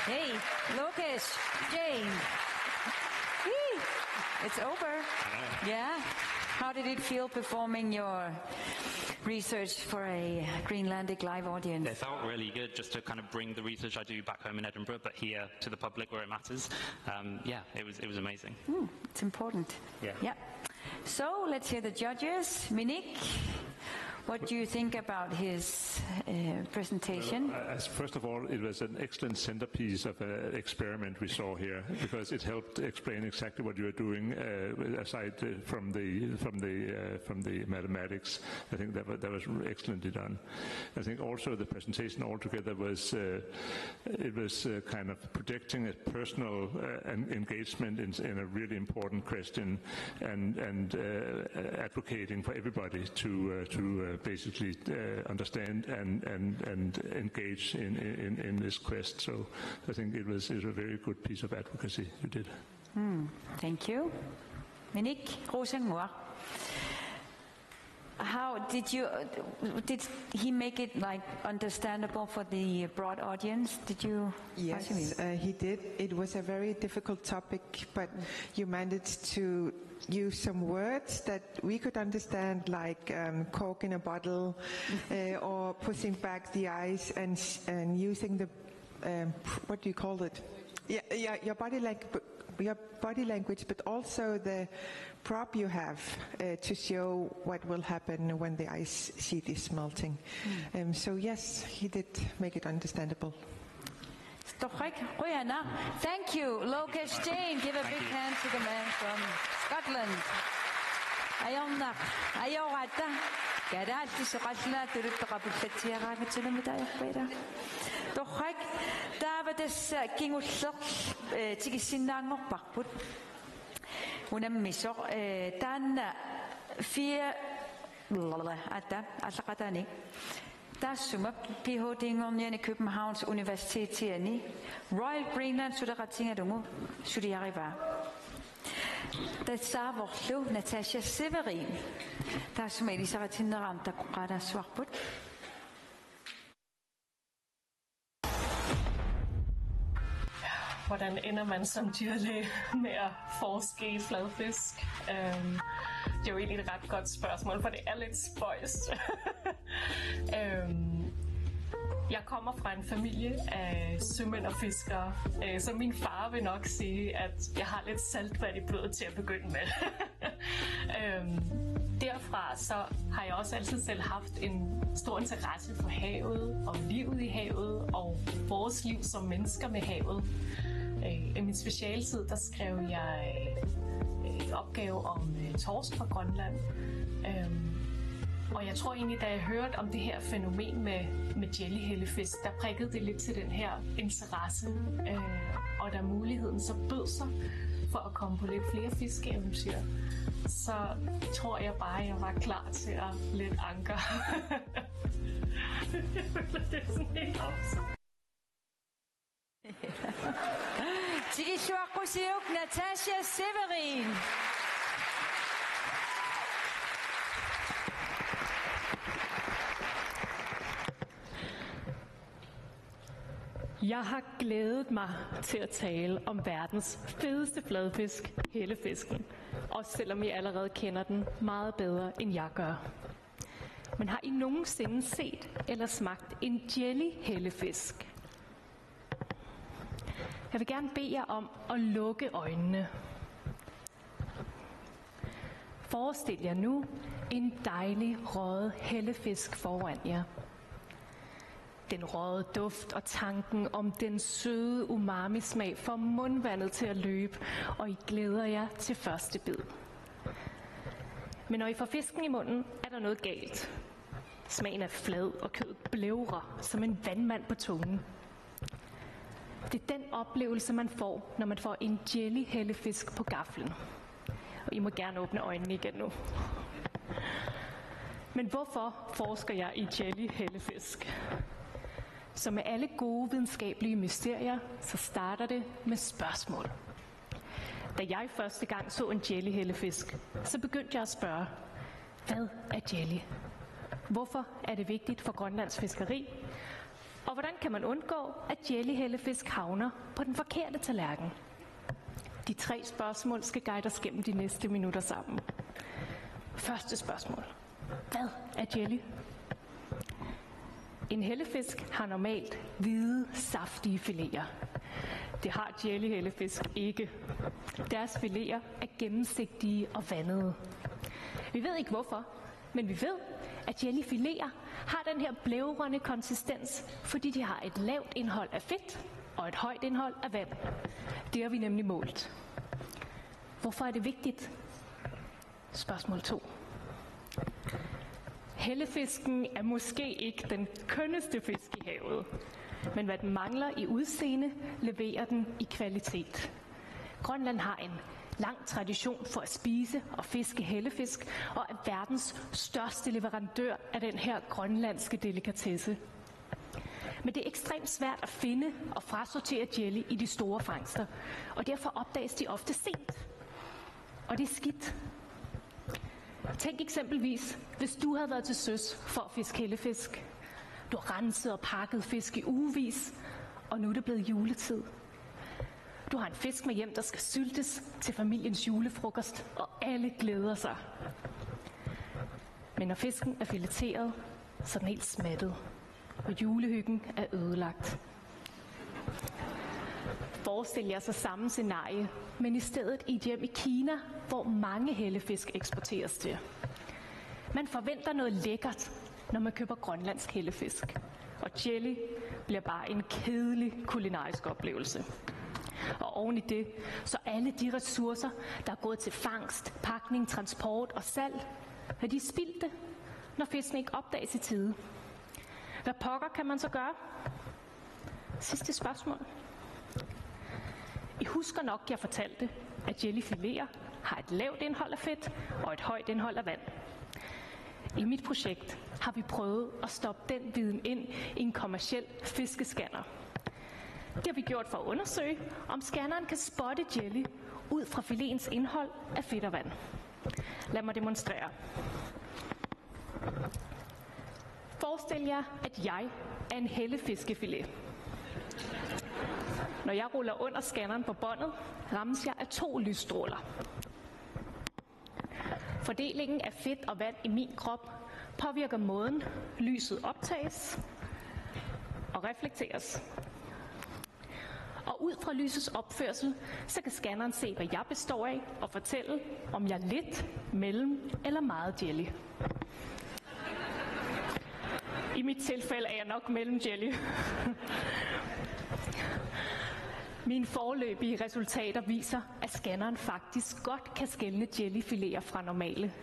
Hey, Lokesh, Jane. It's over. Yeah. How did it feel performing your research for a Greenlandic live audience? It felt really good just to kind of bring the research I do back home in Edinburgh, but here to the public where it matters. Yeah, it was amazing. It's important. Yeah. So let's hear the judges. Minik, what do you think about his presentation? Well, first of all, it was an excellent centerpiece of an experiment we saw here, because it helped explain exactly what you are doing. Aside from the mathematics, I think that was excellently done. I think also the presentation altogether was kind of projecting a personal engagement in a really important question, and advocating for everybody to basically understand and engage in this quest. So I think it was a very good piece of advocacy you did. Thank you. Minik Rosenmoor. How did he make it like understandable for the broad audience? Did you? Yes, he did. It was a very difficult topic, but you managed to use some words that we could understand, like cork in a bottle, or pushing back the ice, and using the what do you call it? Yeah, your body language, but also the prop you have to show what will happen when the ice sheet is melting. So yes, he did make it understandable. Thank you, Lokesh Jane. Give a big hand to the man from Scotland. Ayonna, ayawata. Gadati soqalla turutaqapullatsiaraagatunamitaayarpaila. Torrak taavatas kingulleq tigissinnaangorparput. Unammisoq taanna 4 ata allaqatani. Tassuma PhD-ngorniani Københavns Universitetiani Royal Greenland Suderatsingadungu Sudiariva. Tassavorlu Natasha Severin. Tassuma Elisaratinneram taqqaalaassuarput. Hvordan ender man som dyrlæge med at forske i fladfisk? Det er jo egentlig et ret godt spørgsmål, for det er lidt spøjst. Jeg kommer fra en familie af sømænd og fiskere, så min far vil nok sige, at jeg har lidt saltvand i blodet til at begynde med. Derfra så har jeg også altid selv haft en stor interesse for havet og livet i havet og vores liv som mennesker med havet. I min specialtid, der skrev jeg en opgave om torsk fra Grønland. Og jeg tror egentlig, da jeg hørte om det her fænomen med jellyhellefisk, der prikkede det lidt til den her interesse. Og da muligheden så bød sig for at komme på lidt flere fiskeeventyr, så tror jeg bare, at jeg var klar til at lidt anker. Det er sådan helt opsat. Tigishuaqqusiuk Natasha Severin. Jeg har glædet mig til at tale om verdens fedeste fladfisk, hellefisken. Også selvom I allerede kender den meget bedre, end jeg gør. Men har I nogensinde set eller smagt en jelly-hellefisk? Jeg vil gerne bede jer om at lukke øjnene. Forestil jer nu en dejlig røget hellefisk foran jer. Den røde duft og tanken om den søde umami-smag får mundvandet til at løbe, og I glæder jer til første bid. Men når I får fisken i munden, er der noget galt. Smagen er flad, og kødet blævrer som en vandmand på tungen. Det er den oplevelse, man får, når man får en jelly-hellefisk på gaflen. Og I må gerne åbne øjnene igen nu. Men hvorfor forsker jeg i jelly-hellefisk? Så med alle gode videnskabelige mysterier, så starter det med spørgsmål. Da jeg første gang så en jelly-hellefisk, så begyndte jeg at spørge, hvad er jelly? Hvorfor er det vigtigt for Grønlands fiskeri? Og hvordan kan man undgå, at jelly-hellefisk havner på den forkerte tallerken? De 3 spørgsmål skal guide os gennem de næste minutter sammen. Første spørgsmål. Hvad er jelly? En hellefisk har normalt hvide, saftige fileter. Det har jelly-hellefisk ikke. Deres fileter er gennemsigtige og vandede. Vi ved ikke hvorfor, men vi ved, at jellyfileter har den her blævrende konsistens, fordi de har et lavt indhold af fedt og et højt indhold af vand. Det har vi nemlig målt. Hvorfor er det vigtigt? Spørgsmål 2. Hellefisken er måske ikke den kønneste fisk i havet, men hvad den mangler i udseende, leverer den i kvalitet. Grønland har en lang tradition for at spise og fiske hellefisk, og er verdens største leverandør af den her grønlandske delikatesse. Men det er ekstremt svært at finde og frasortere jelly i de store fangster, og derfor opdages de ofte sent. Og det er skidt. Tænk eksempelvis, hvis du havde været til søs for at fiske hellefisk. Du har renset og pakket fisk i ugevis, og nu er det blevet juletid. Du har en fisk med hjem, der skal syltes til familiens julefrokost, og alle glæder sig. Men når fisken er fileteret, så er den helt smattet, og julehyggen er ødelagt. Forestil jer så samme scenarie, men i stedet i et hjem i Kina, hvor mange hellefisk eksporteres til. Man forventer noget lækkert, når man køber grønlandsk hellefisk. Og jelly bliver bare en kedelig kulinarisk oplevelse. Og oven i det, så alle de ressourcer, der er gået til fangst, pakning, transport og salg, er de spildte, når fisken ikke opdages i tide. Hvad pokker kan man så gøre? Sidste spørgsmål. I husker nok, jeg fortalte, at jellyfileter har et lavt indhold af fedt og et højt indhold af vand. I mit projekt har vi prøvet at stoppe den viden ind i en kommerciel fiskescanner. Det har vi gjort for at undersøge, om scanneren kan spotte jelly ud fra filetens indhold af fedt og vand. Lad mig demonstrere. Forestil jer, at jeg er en hellefiskefilet. Når jeg ruller under scanneren på båndet, rammes jeg af 2 lysstråler. Fordelingen af fedt og vand i min krop påvirker måden, lyset optages og reflekteres. Og ud fra lysets opførsel, så kan scanneren se, hvad jeg består af, og fortælle, om jeg er lidt, mellem eller meget jelly. I mit tilfælde er jeg nok mellem jelly. Mine foreløbige resultater viser, at scanneren faktisk godt kan skelne jellyfileter fra normale.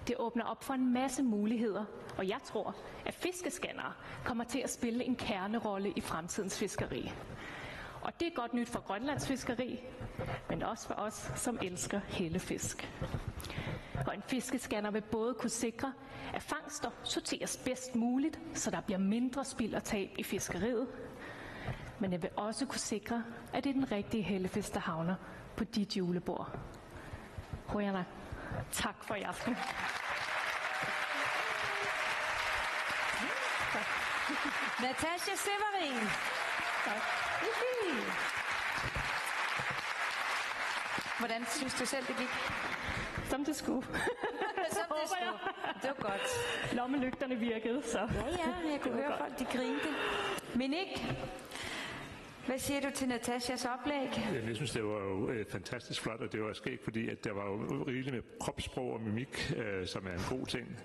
Det åbner op for en masse muligheder, og jeg tror, at fiskescannere kommer til at spille en kernerolle i fremtidens fiskeri. Og det er godt nyt for Grønlands fiskeri, men også for os, som elsker hellefisk. Og en fiskescanner vil både kunne sikre, at fangster sorteres bedst muligt, så der bliver mindre spild og tab i fiskeriet, men det vil også kunne sikre, at det er den rigtige hellefisk, der havner på dit julebord. Hojana, tak for i aften. Natasha Severin. Tak. Hvordan synes du selv, det gik? Som det skulle. Som det skulle. Det var godt. Lommelygterne virkede, så. Ja, jeg kunne høre folk, de grinte. Men ikke. Hvad siger du til Natashas oplæg? Jeg synes, det var jo fantastisk flot, og det var skægt, fordi at der var jo rigeligt med kropssprog og mimik, som er en god ting.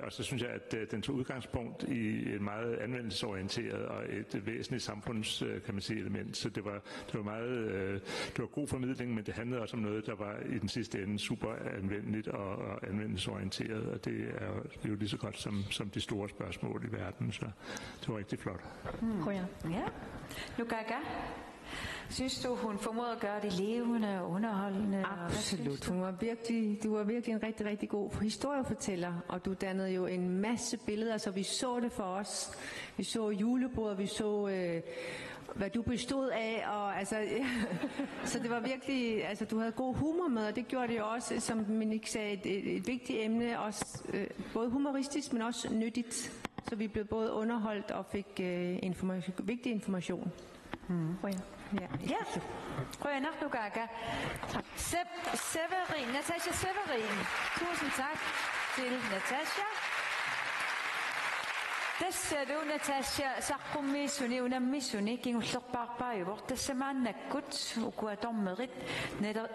Og så synes jeg, at den tog udgangspunkt i et meget anvendelsesorienteret og et væsentligt samfunds, kan man sige, element. Så det var god formidling, men det handlede også om noget, der var i den sidste ende super anvendeligt og anvendelsesorienteret, og det er jo lige så godt som de store spørgsmål i verden, så det var rigtig flot. Ja. Nugaga, synes du, hun formåede at gøre det levende og underholdende? Absolut. Du var virkelig en rigtig, rigtig god historiefortæller, og du dannede jo en masse billeder, så vi så det for os. Vi så julebordet, vi så hvad du bestod af, og altså, så det var virkelig, altså du havde god humor med, og det gjorde det jo også, som Monique sagde, et vigtigt emne, også både humoristisk, men også nyttigt. Så vi blev både underholdt og fik vigtig information. Ja. Rønner Nugaga. Severin, Natasha Severin. Tusind tak til Natasha. Tässä du Natasha saqqummissuni unamissuni kingullerpaarpaayuvor tassamaannakkut ukuatormerit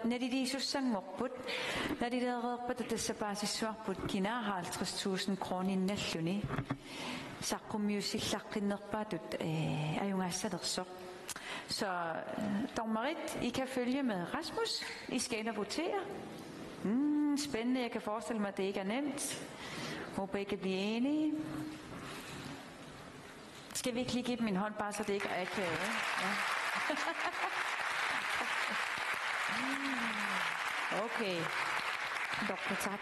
nalilisussanngorput nalileereerpat tassapaasissuarput kinaaha 50.000 krooninnalluni saqqummiussillarqinnerpaatut ajungaassalersor. Så Dormerit, I kan følge med Rasmus. I skal ind og votere. Spændende, jeg kan forestille mig, at det ikke er nemt. Håber I kan blive enige. Skal vi ikke lige give dem en hånd, bare så det ikke er akavet? Ja. Okay. Doktor, tak.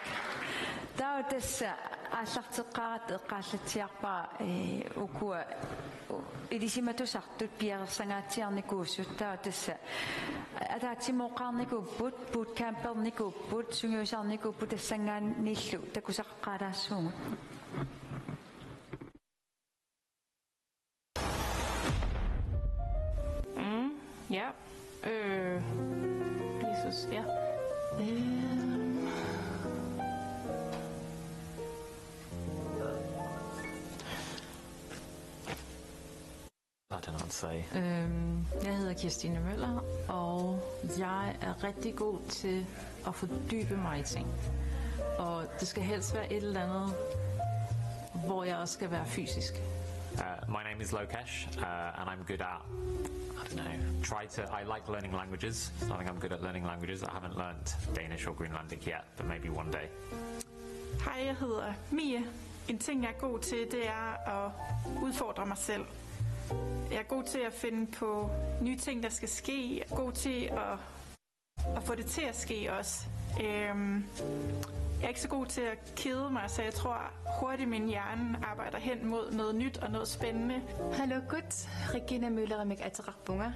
Der er jo disse asarteqarat ukua ilisimatusartut piarersangaatsiarnikuussut der er disse ataatimoqqaarnikuupput bootcampernikuupput sungiusarnikuupput tassangaannillu takusaqqaalaassuungut. Ja. Jesus, ja. Jeg hedder Kirstine Møller, og jeg er rigtig god til at fordybe mig i ting. Og det skal helst være et eller andet, hvor jeg også skal være fysisk. My name is Lokesh, and I'm good at, I like learning languages, so I think I'm good at learning languages. I haven't learnt Danish or Greenlandic yet, but maybe one day. Hej, jeg hedder Mie. En ting, jeg er god til, det er at udfordre mig selv. Jeg er god til at finde på nye ting, der skal ske. Jeg er god til at få det til at ske også. Jeg er ikke så god til at kede mig, så jeg tror hurtigt min hjerne arbejder hen mod noget nyt og noget spændende. Hallo gut, Regina Mølleramik ateraqpunga.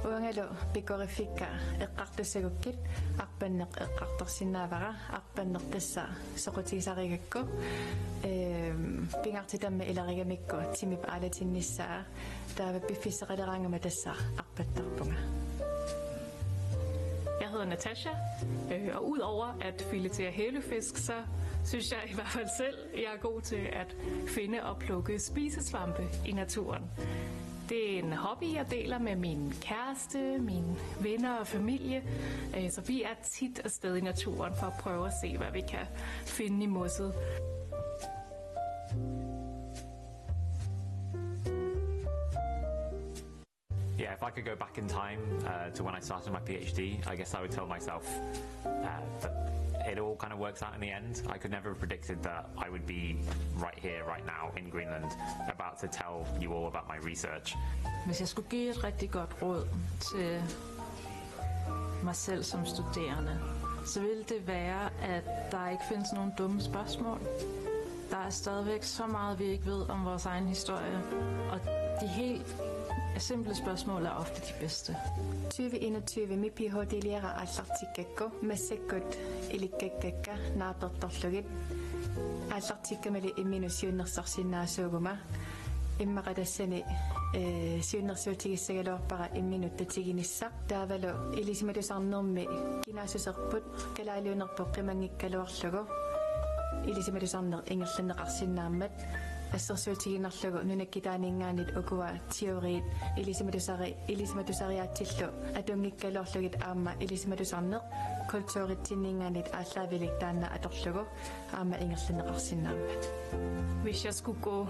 Uangalo pikorifikka eqqartussagukkit arpanneq eqqartorsinnaavara arpanneq tassa soqutigisarigakku pingartitamma ilarigamikku timip alatinnissaa taava piffisseqalerangama tassa arpattarpunga. Jeg hedder Natasha, og udover at filetere hælefisk, så synes jeg i hvert fald selv, jeg er god til at finde og plukke spisesvampe i naturen. Det er en hobby, jeg deler med min kæreste, mine venner og familie, så vi er tit afsted i naturen for at prøve at se, hvad vi kan finde i mosset. Yeah, if I could go back in time to when I started my PhD, I guess I would tell myself that it all kind of works out in the end. I could never have predicted that I would be right here, right now in Greenland, about to tell you all about my research. Hvis jeg skulle give et rigtig godt råd til mig selv som studerende, så ville det være, at der ikke findes nogen dumme spørgsmål. Der er stadigvæk så meget, vi ikke ved om vores egen historie, og de helt simple spørgsmål er ofte de bedste. 2021 mi PhD-lærer allartikkakku massakkut ilikkakka naapertorlugit allartikkamali imminusiunnersarsinnaasuuguma immaradassani siunnersuutigissagalorpara imminuttatiginissaq taavalu ilisimatusarnermi kinaasusserput kalaaliunerpoq qimangikkaluarlugu ilisimatusarner ingerlanneqarsinnaammat ассерсуутигинарлугу нунаккитааниингаанит укуа теориит илисиматусариатсиллу атунгиккалуорлугит аама илисиматусарнеқ kulturитсинниингаанит ааллаавилик таанна аторлугу аама ингерлинеқарсинааммат. Hvis jeg skulle gå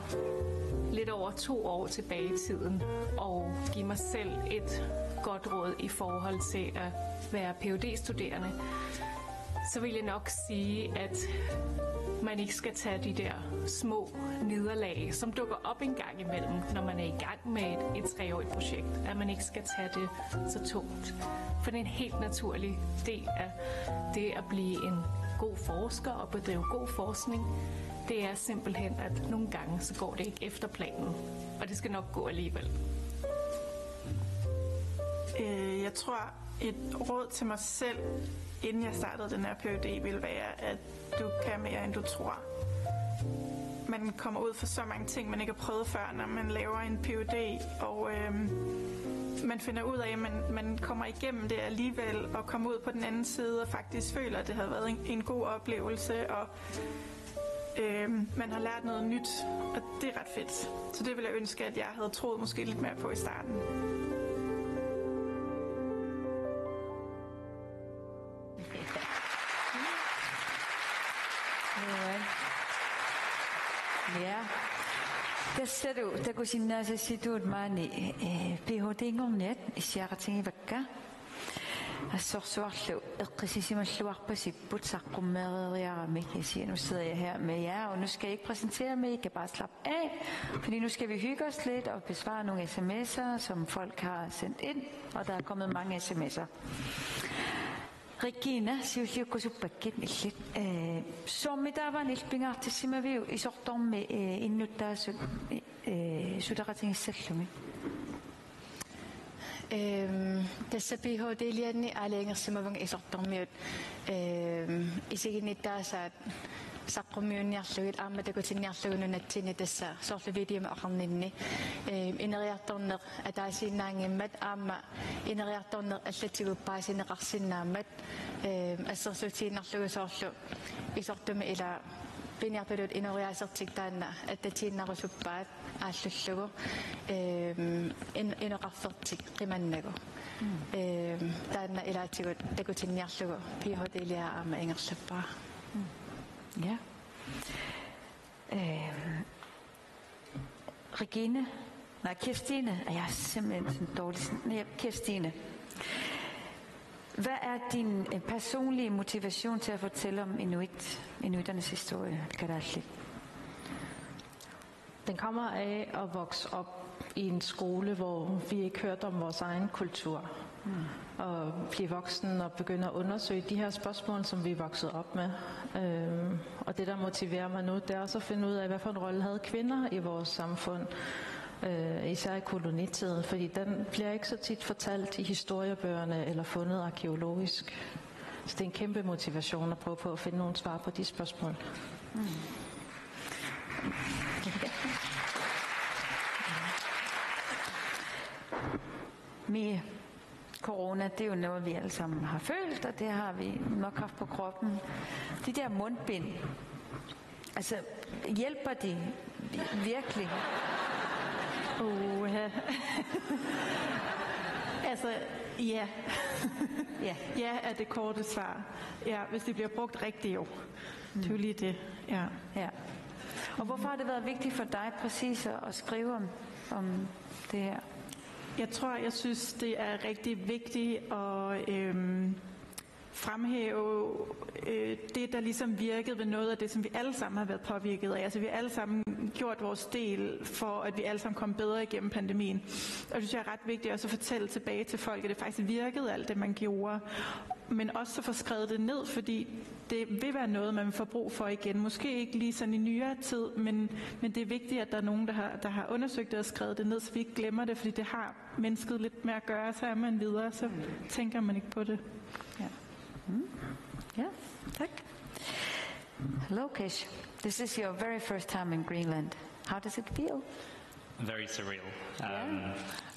lidt over 2 år tilbage i tiden og give mig selv et godt råd i forhold til at være Ph.D.-studerende, så vil jeg nok sige, at man ikke skal tage de der små nederlag, som dukker op en gang imellem, når man er i gang med et 3-årigt projekt. At man ikke skal tage det så tungt. For det er en helt naturlig del af det at blive en god forsker og bedrive god forskning. Det er simpelthen, at nogle gange så går det ikke efter planen. Og det skal nok gå alligevel. Jeg tror, et råd til mig selv, inden jeg startede den her Ph.D., ville være, at du kan mere, end du tror. Man kommer ud for så mange ting, man ikke har prøvet før, når man laver en Ph.D., og man finder ud af, at man kommer igennem det alligevel, og kommer ud på den anden side, og faktisk føler, at det har været en god oplevelse, og man har lært noget nyt, og det er ret fedt. Så det ville jeg ønske, at jeg havde troet måske lidt mere på i starten. Ja, tässä kun sinä se situt maani PhD-ngorniat isiaqatingivakka assorsuarlu eqqisissimalluarpasipput saqqummeeriariaramik siger nu sidder jeg her med jer og nu skal jeg ikke præsentere mig, I kan bare slappe af, fordi nu skal vi hygge os lidt og besvare nogle sms'er, som folk har sendt ind, og der er kommet mange sms'er. Regina siulliukkusuppakkit illit sommitavan ilpingaartissimaviu isortormi innuttaasut sudaqatingissallumi tässä PhD-lianni aaliingersimavang isortormiut isiginnittaasaat saqqummiunniarlugit aammatakutinnniarlugununatsinni tässä sorluvidiuma aqarninni ineriartorneq ataasiinnaangimmat aamma ineriartorneq allatiguppaasineqarsinnaammat assersuutiginnarlugusoorlu isortumi ila piniartulut inoriaasertik taanna attatiinnarusuppaat ааллуллугу инеқарфертик қиманнагу таанна илаатигут такутинниарлугу PhD-лиа аама ингерлаппара. Ja. Regine. Nej, Kirstine. Jeg er simpelthen sådan dårlig. Nej, Kirstine. Hvad er din personlige motivation til at fortælle om inuiternes historie? Den kommer af at vokse op i en skole, hvor vi ikke hørte om vores egen kultur. Og blive voksen og begynde at undersøge de her spørgsmål, som vi er vokset op med. Og det, der motiverer mig nu, det er også at finde ud af, hvad for en rolle havde kvinder i vores samfund. Især i kolonitiden, fordi den bliver ikke så tit fortalt i historiebøgerne eller fundet arkeologisk. Så det er en kæmpe motivation at prøve på at finde nogle svar på de spørgsmål. Mie, corona, det er jo noget, vi alle sammen har følt, og det har vi nok haft på kroppen. De der mundbind, altså hjælper de virkelig? Ja. Altså, ja. Ja er det korte svar. Ja, hvis det bliver brugt rigtigt jo. Det er jo lige det. Ja. Og hvorfor har det været vigtigt for dig præcis at skrive om det her? Jeg synes, det er rigtig vigtigt at fremhæve det, der ligesom virkede ved noget af det, som vi alle sammen har været påvirket af. Altså vi har alle sammen gjort vores del for, at vi alle sammen kom bedre igennem pandemien. Og det synes jeg er ret vigtigt også at fortælle tilbage til folk, at det faktisk virkede alt det, man gjorde. Men også at få skrevet det ned, fordi det vil være noget, man får brug for igen. Måske ikke lige sådan i nyere tid, men det er vigtigt, at der er nogen, der har undersøgt det og skrevet det ned, så vi ikke glemmer det, fordi det har mennesket lidt med at gøre, så er man videre, så tænker man ikke på det. Ja, tak. Hello, Kish. This is your very first time in Greenland. How does it feel? Very surreal.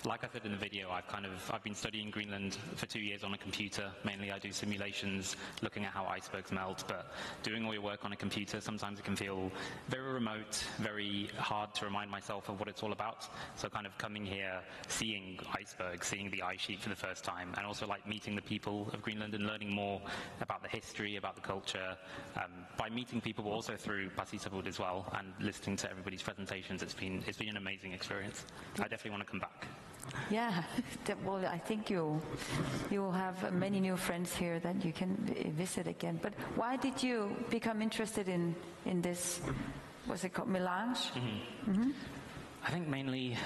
like I said in the video, I've been studying Greenland for 2 years on a computer. Mainly I do simulations looking at how icebergs melt, but doing all your work on a computer, sometimes it can feel very remote, very hard to remind myself of what it's all about. So kind of coming here, seeing icebergs, seeing the ice sheet for the first time, and also like meeting the people of Greenland and learning more about the history, about the culture, by meeting people also through Pasisavut as well, and listening to everybody's presentations. It's been an amazing experience. I definitely want to come back. Yeah, well, I think you will have many new friends here that you can visit again. But why did you become interested in this? Was it called Melange? Mm-hmm. Mm-hmm. I think mainly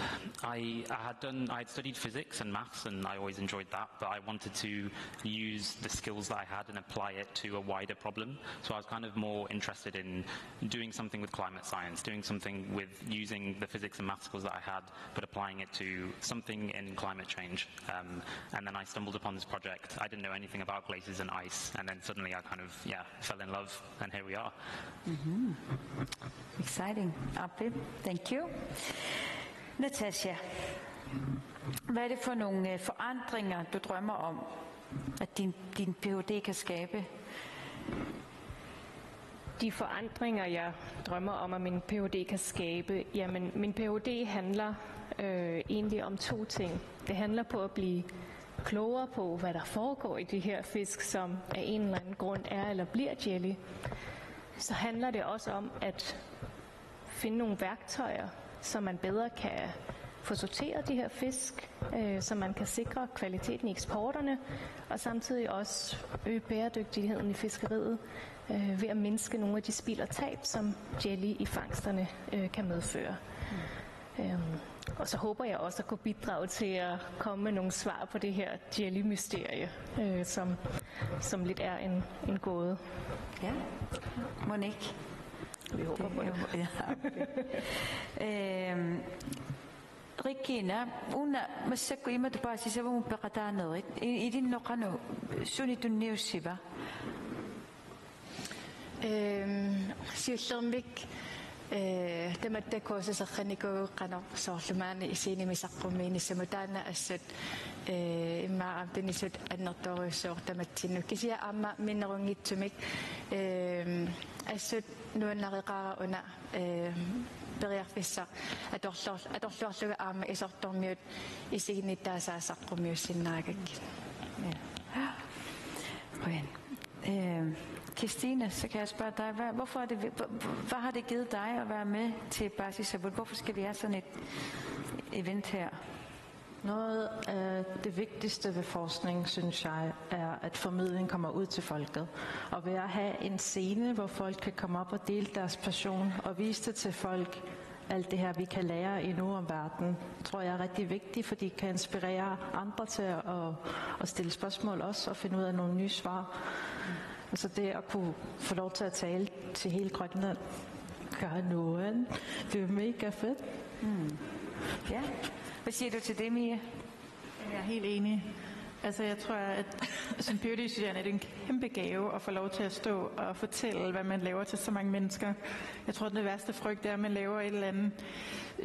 I had studied physics and maths, and I always enjoyed that, but I wanted to use the skills that I had and apply it to a wider problem. So I was kind of more interested in doing something with climate science, doing something with using the physics and maths skills that I had, but applying it to something in climate change. And then I stumbled upon this project. I didn't know anything about glaciers and ice, and then suddenly I kind of, fell in love, and here we are. Mm-hmm. Exciting. Apip, thank you. Natasha, hvad er det for nogle forandringer, du drømmer om, at din Ph.D. kan skabe? De forandringer, jeg drømmer om, at min Ph.D. kan skabe, jamen min Ph.D. handler egentlig om 2 ting. Det handler på at blive klogere på, hvad der foregår i de her fisk, som af en eller anden grund er eller bliver jelly. Så handler det også om at finde nogle værktøjer, så man bedre kan få sorteret de her fisk, så man kan sikre kvaliteten i eksporterne, og samtidig også øge bæredygtigheden i fiskeriet ved at mindske nogle af de spild og tab, som jelly i fangsterne kan medføre. Og så håber jeg også at kunne bidrage til at komme med nogle svar på det her jelly-mysterie, som lidt er en gåde. Ja, Monique. Vi håber på det. Ja, okay. Regina, una masakko ima tapasi sa mo pakatano. Idin no kano sunitun niusiba. Siullormik таматтакуусасерранику qanor soorlumaani isiinimisaqqumiinissamu taana assut immaaqam tunisut annertoriussuor tamatsinnu kisia aamma minnerungitsumik assut nuannareqaara una periarfissa atorluarluga aama isortormiut isiginnittaasaasaqqumiussinnaagak. Christine, så kan jeg spørge dig, hvad har det givet dig at være med til Pasisavut? Hvorfor skal vi have sådan et event her? Noget af det vigtigste ved forskning, synes jeg, er, at formidling kommer ud til folket. Og ved at have en scene, hvor folk kan komme op og dele deres passion og vise det til folk, alt det her, vi kan lære endnu om verden, tror jeg er rigtig vigtigt, fordi det kan inspirere andre til at stille spørgsmål også og finde ud af nogle nye svar. Altså det at kunne få lov til at tale til hele Grønland, gør nogen. Det er mega fedt. Ja. Hvad siger du til det, Mia? Jeg er helt enig. Altså jeg tror, at som Ph.D.-studerende er det en kæmpe gave at få lov til at stå og fortælle, hvad man laver til så mange mennesker. Jeg tror, at det værste frygt er, at man laver en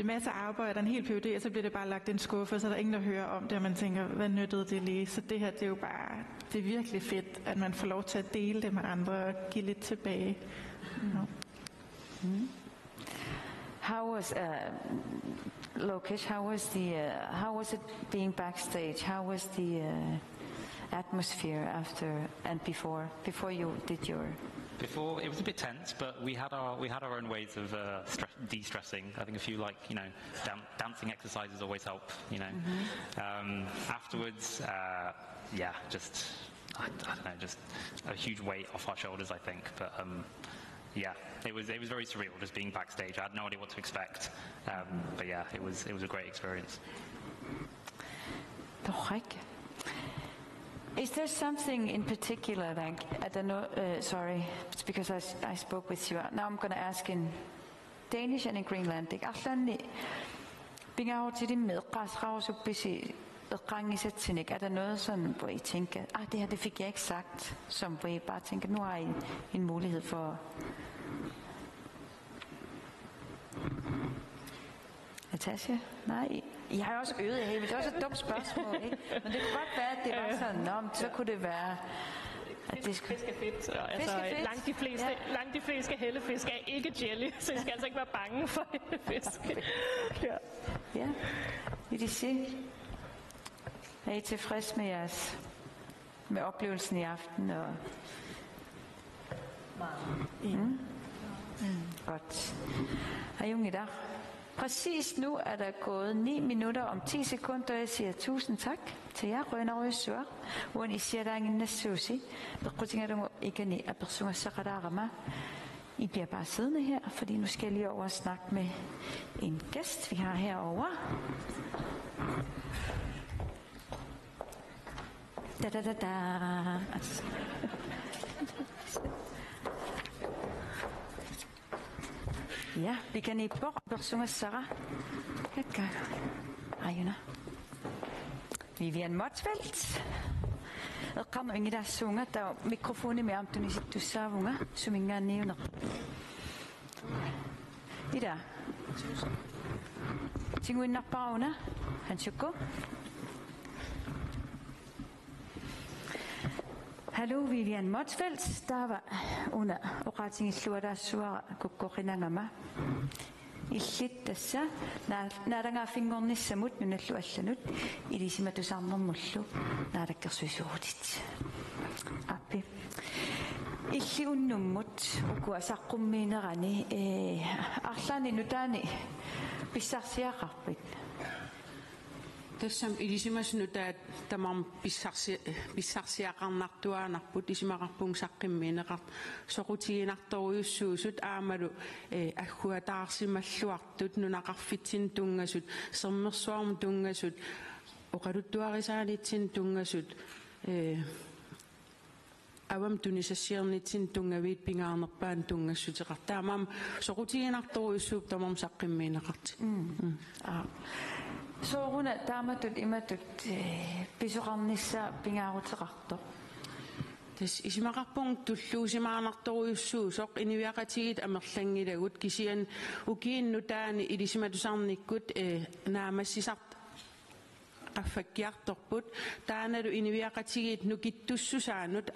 masse arbejde, en hel Ph.D., og så bliver det bare lagt i en skuffe, og så er der ingen, der hører om det, og man tænker, hvad nyttede det lige? Så det her, det er jo bare, det er virkelig fedt, at man får lov til at dele det med andre og give lidt tilbage. How was Lokesh? How was it being backstage? How was the atmosphere after and before you did your? Before it was a bit tense, but we had our own ways of de-stressing. I think a few dancing exercises always help. Afterwards, just I don't know, just a huge weight off our shoulders, I think. But it was very surreal just being backstage. I had no idea what to expect, but it was a great experience. Is there something in particular, like, I don't know, sorry, it's because I spoke with you. Now I'm going to ask in Danish and in Greenlandic. Er der noget sådan, hvor I tænker, det her det fik jeg ikke sagt, som hvor I bare tænker, nu har I en mulighed for... Natasha? Nej? I har jo også øvet jer helt, det er også et dumt spørgsmål, ikke? Men det kunne godt være, at det var sådan, så kunne det være... Fisk er fedt. Altså, langt de fleste hellefisk er ikke jelly, så I skal altså ikke være bange for hellefisk. Ja, vil I sige? Er I tilfreds med oplevelsen i aften? Og... Godt. Ayung i dag. Præcis nu er der gået 9 minutter om 10 sekunder, og jeg siger tusind tak til jer, Rønner Røsør, uden I siger, der er ingen næstøvsig. Bekrydninger, der må ikke ned af personer, så retter I bliver bare siddende her, fordi nu skal jeg lige over og snakke med en gæst, vi har herovre. Altså. Ja, vi kan i personer, Sarah. Ayuna. Vivian Motsfeldt. Der kommer ingen der sunger, der mikrofonen med om du så unger, som ingen nævner. I der. Tænk ud nok bare under. Han skal gå. Hallo Vivian Motsfeldt, der var under oratingen slutter suara kokkorinangama. Illitassa naaranga fingornissamut nunalluallanut ilisimatusarnermullu naalakkersuisuutit. Appi. Illiunnummut ukuasaqqumiinerani arlaani nutaani pissarsiaqarpit. Tässä ilisimasnu tamam pissarsiaqarnartuaanarput isimaqarpung saqqimmiineqart soqutiginartoruussuusut aamalu agguataarsimalluartut nunaqarfitsin tungasut sermersuarm tungasut oqaluttuarisaanitsin tungasut awam tunisassiernitsin tungaviit pingaarnerpaan tungassuteqar taamam soqutiginartoruussuup tamam saqqimmiineqart. Sooruna taamatut imatut pisuqarnissa pingaaruteqartoq. Tas isimaqarpung tulluusimaanartoruussuusoq iniviaqatigit amerlangilagut kisian ukiinnu taani ilisimatusarnikkut naamassisart qaffakkiartorput taanalu iniviaqatigit nukittussusaanut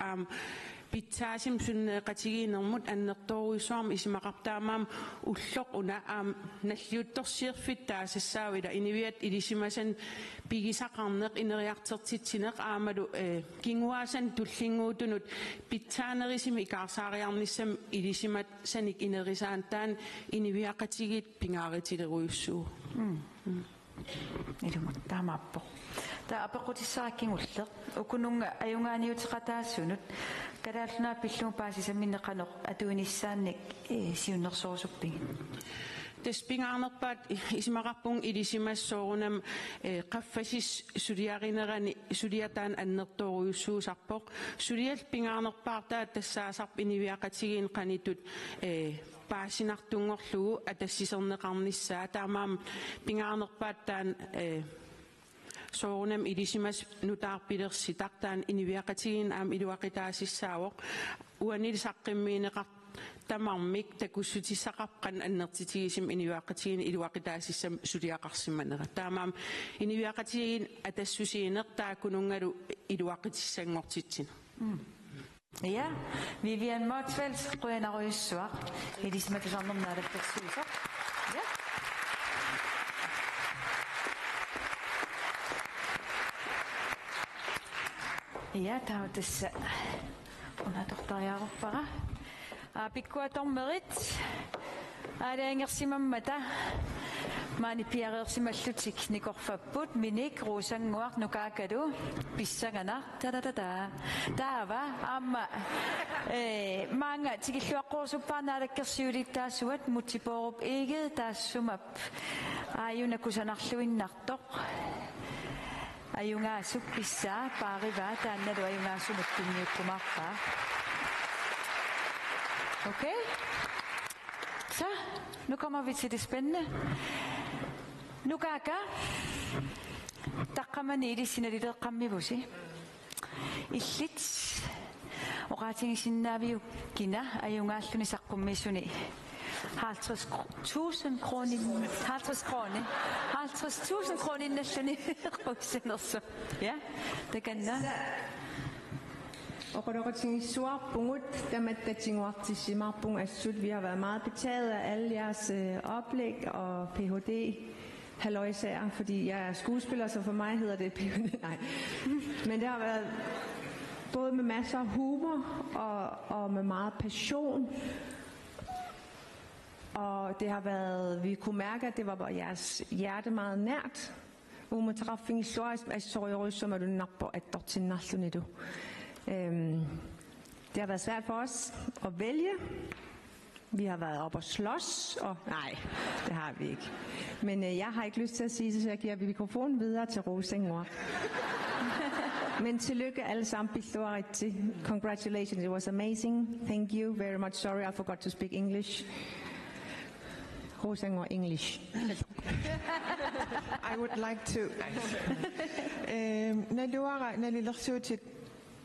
Pizzaasim sunne qatigiinermut annertoruissuarm isimaqartaamaam ulloq una nalliuttorsiirfittaasassaaula iniviat ilisimasan pigisaqarneq ineriartertitsineq aamalu kinguaasan tullinguutunut pizzaanerisimi ikaarsaariarnissam ilisimat sanik inerisaantaan iniviaqatigit pingaaritileruissuu. Ilumut taamaappo. Ta apaqutissaakkingulleq ukununga ayungaaniuteqataasunut kalaallunaa pilluu paasisamminneqanoq atuinissaannik siunnersoorsupping. Tespingaarnerpaat isimaqarpung ilisimassoorunam qaffasis suliarinerani suliataan annertoruissuusarpoq sulial pingaarnerpaartaa tassaasarp iniviaqatigiin qanitut paasinartungorlugu atassiserneqarnissaa taamaam pingaarnerpaattaan soorunam ilisimas nutaarpilersitartaan iniviaqatigin iluaqitaasissaawoq uanil saqqimmiineqart tamarmik takussutissaqarqan annertitigisim iniviaqatigin iluaqitaasissam suliaqarsimmanera taamaam iniviaqatigin atassusiinertaakunungalu iluaqitissangortitsin. Ja, Vivian Motsfeldt, Rønner Røsør, ilisimatusarnermaalakkersuusoq. Ja. Ja, tämä on tässä unatortariarupara. Pikkuatormerit. Aaliangersimammata. Maani piareersimallutik nikorfapput minik ruusanguart nukaakalu pissangana tadadada. Taava amma maanga tikilluaqqorsupaanaalakkersiulittaasuat mutiporup eeged taassumap aayunakusanarluinnartoq. Ayungaasuk pissaa paarivaa taannalu ayungaasumut pinniukkumarpaa. Okay? Så, nu kommer vi til det spændende. Nukaka, taqqamanili sinaliteqqammivusi. Illit oqaatingisinnaaviyukkina ayungaalluni saqqummisuni 50.000 kroner 50.000 kroner næsten så. Ja, det kan da. Og der er ting svar punkt, der med det ting var til simmerpunkt assut. Vi har været meget betaget af alle jeres oplæg og PhD halløjsager, fordi jeg er skuespiller, så for mig hedder det PhD. Nej. Men det har været både med masser af humor og med meget passion. Og det har været, vi kunne mærke, at det var jeres hjerte meget nært. Umatrafing historisk, som er du nok på et dog til nationet. Det har været svært for os at vælge. Vi har været op og slås, og nej, det har vi ikke. Men jeg har ikke lyst til at sige det, så jeg giver mikrofonen videre til Rosengård. Men tillykke alle sammen, bistår rigtig. Congratulations, it was amazing. Thank you very much. Sorry, I forgot to speak English. Rosengård English. I would like to. Nalillersuutit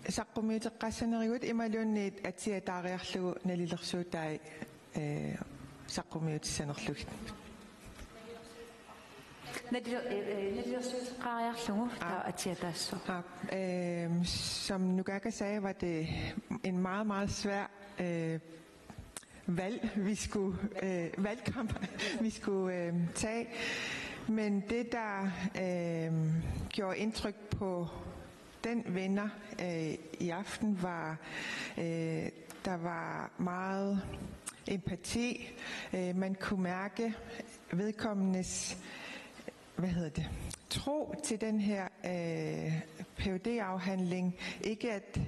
saqqumiuteqqassanerigut imaluunniit atiataariarlugu nalillersuutai saqqumiutissanerlugit. Som Nugaga sagde, var det en meget, meget svær valgkamp, vi skulle tage. Men det, der gjorde indtryk på den vinder i aften, var, der var meget empati. Man kunne mærke vedkommendes tro til den her PhD-afhandling. Ikke at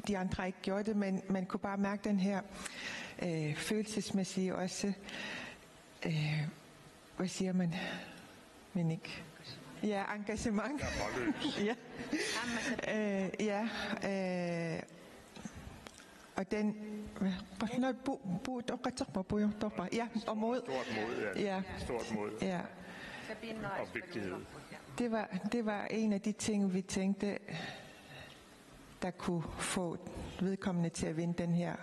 de andre ikke gjorde det, men man kunne bare mærke den her følelsesmæssige også, hvad siger man, men ikke, ja, engagement. Ja, og den, ja, og mod. Stort mod. Ja. Og vigtighed. Det var en af de ting, vi tænkte, der kunne få vedkommende til at vinde den her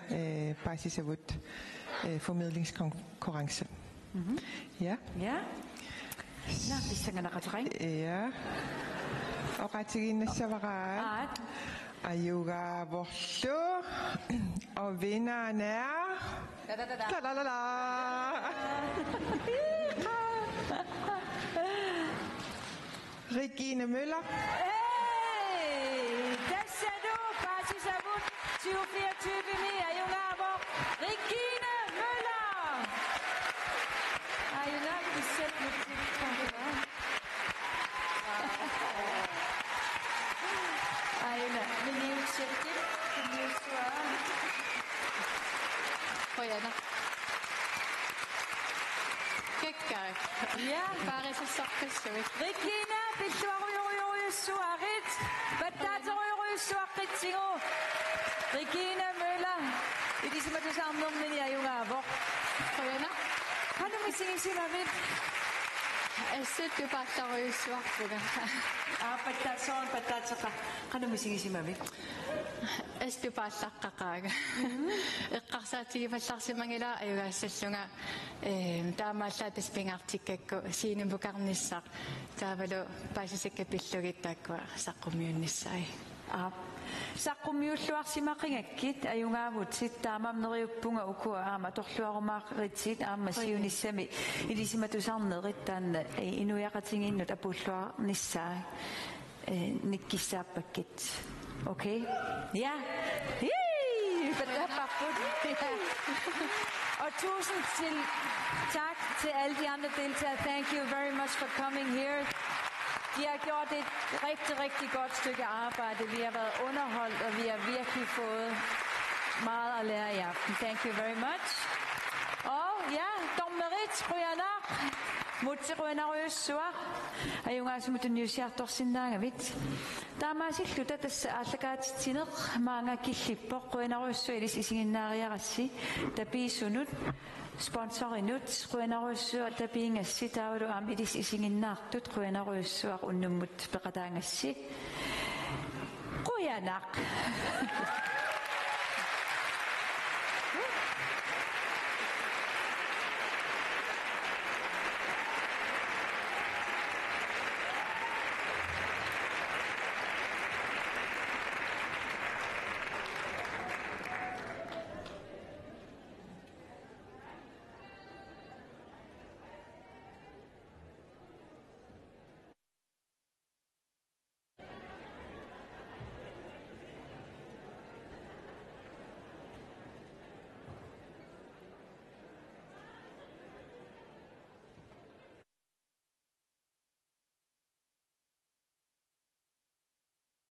Basisavut formidlingskonkurrence. Mm-hmm. Ja. Ja. Nå, vi synger der ret. Ja. Og Ratigine Savarat. Ayuga Vorlo. Og vinderen er... Regine Møller. Hey! Der ser du Basisavut 2024 med Ayungabo. Regine Møller! Ayunga, vi sætter lidt til konkurrence. Ayunga, vil I sætte det? Vil I svare? Højana. Kækkere. Ja. Bare så sakke søg. Regina, vil du suarit? Hvad der suarit, Tingo? Regina Møller. Det er ligesom, at du sammen om den her junge avor. Højana. Kan du mig sige mig vidt? Jeg synes, du bare der suarit. Kan du mig sige mig vidt? Estupaa saqqaqaaga eqqarsaatigipallaarsimangila ayugaassalluga taamaallaat pingaartikkakku siinimpukarnissaq taavalu paasisakkapillugit taakkua saqqumiunnissai saqqumiulluarsimaqigakkit ayungaavutit taamamneriuppunga ukua aama torluarumaaqritsit aama siunissami ilisimatusarnerit taanna inuyaqatinginnut apulluarnissaa nikkissaappakit. Okay. Ja. Og tusind tak til alle de andre deltagere. Thank you very much for coming here. De har gjort et rigtig, rigtig godt stykke arbejde. Vi har været underholdt, og vi har virkelig fået meget at lære i aften. Thank you very much. Og ja, dommerit, Ryanak. Mutseruinaruyussuaq ayungaasumutunniusiartorsinnaangavit taamaasilluta tassa aallakaatitineq maanga killippoq ruinaruyussuilis isinginnaariarassi tapiisunut sponsorinut ruinaruyussuaq tapiingassi taavalu aam ilis isinginnaartut ruinaruyussuaq unnummut peqataangassi Ruyanak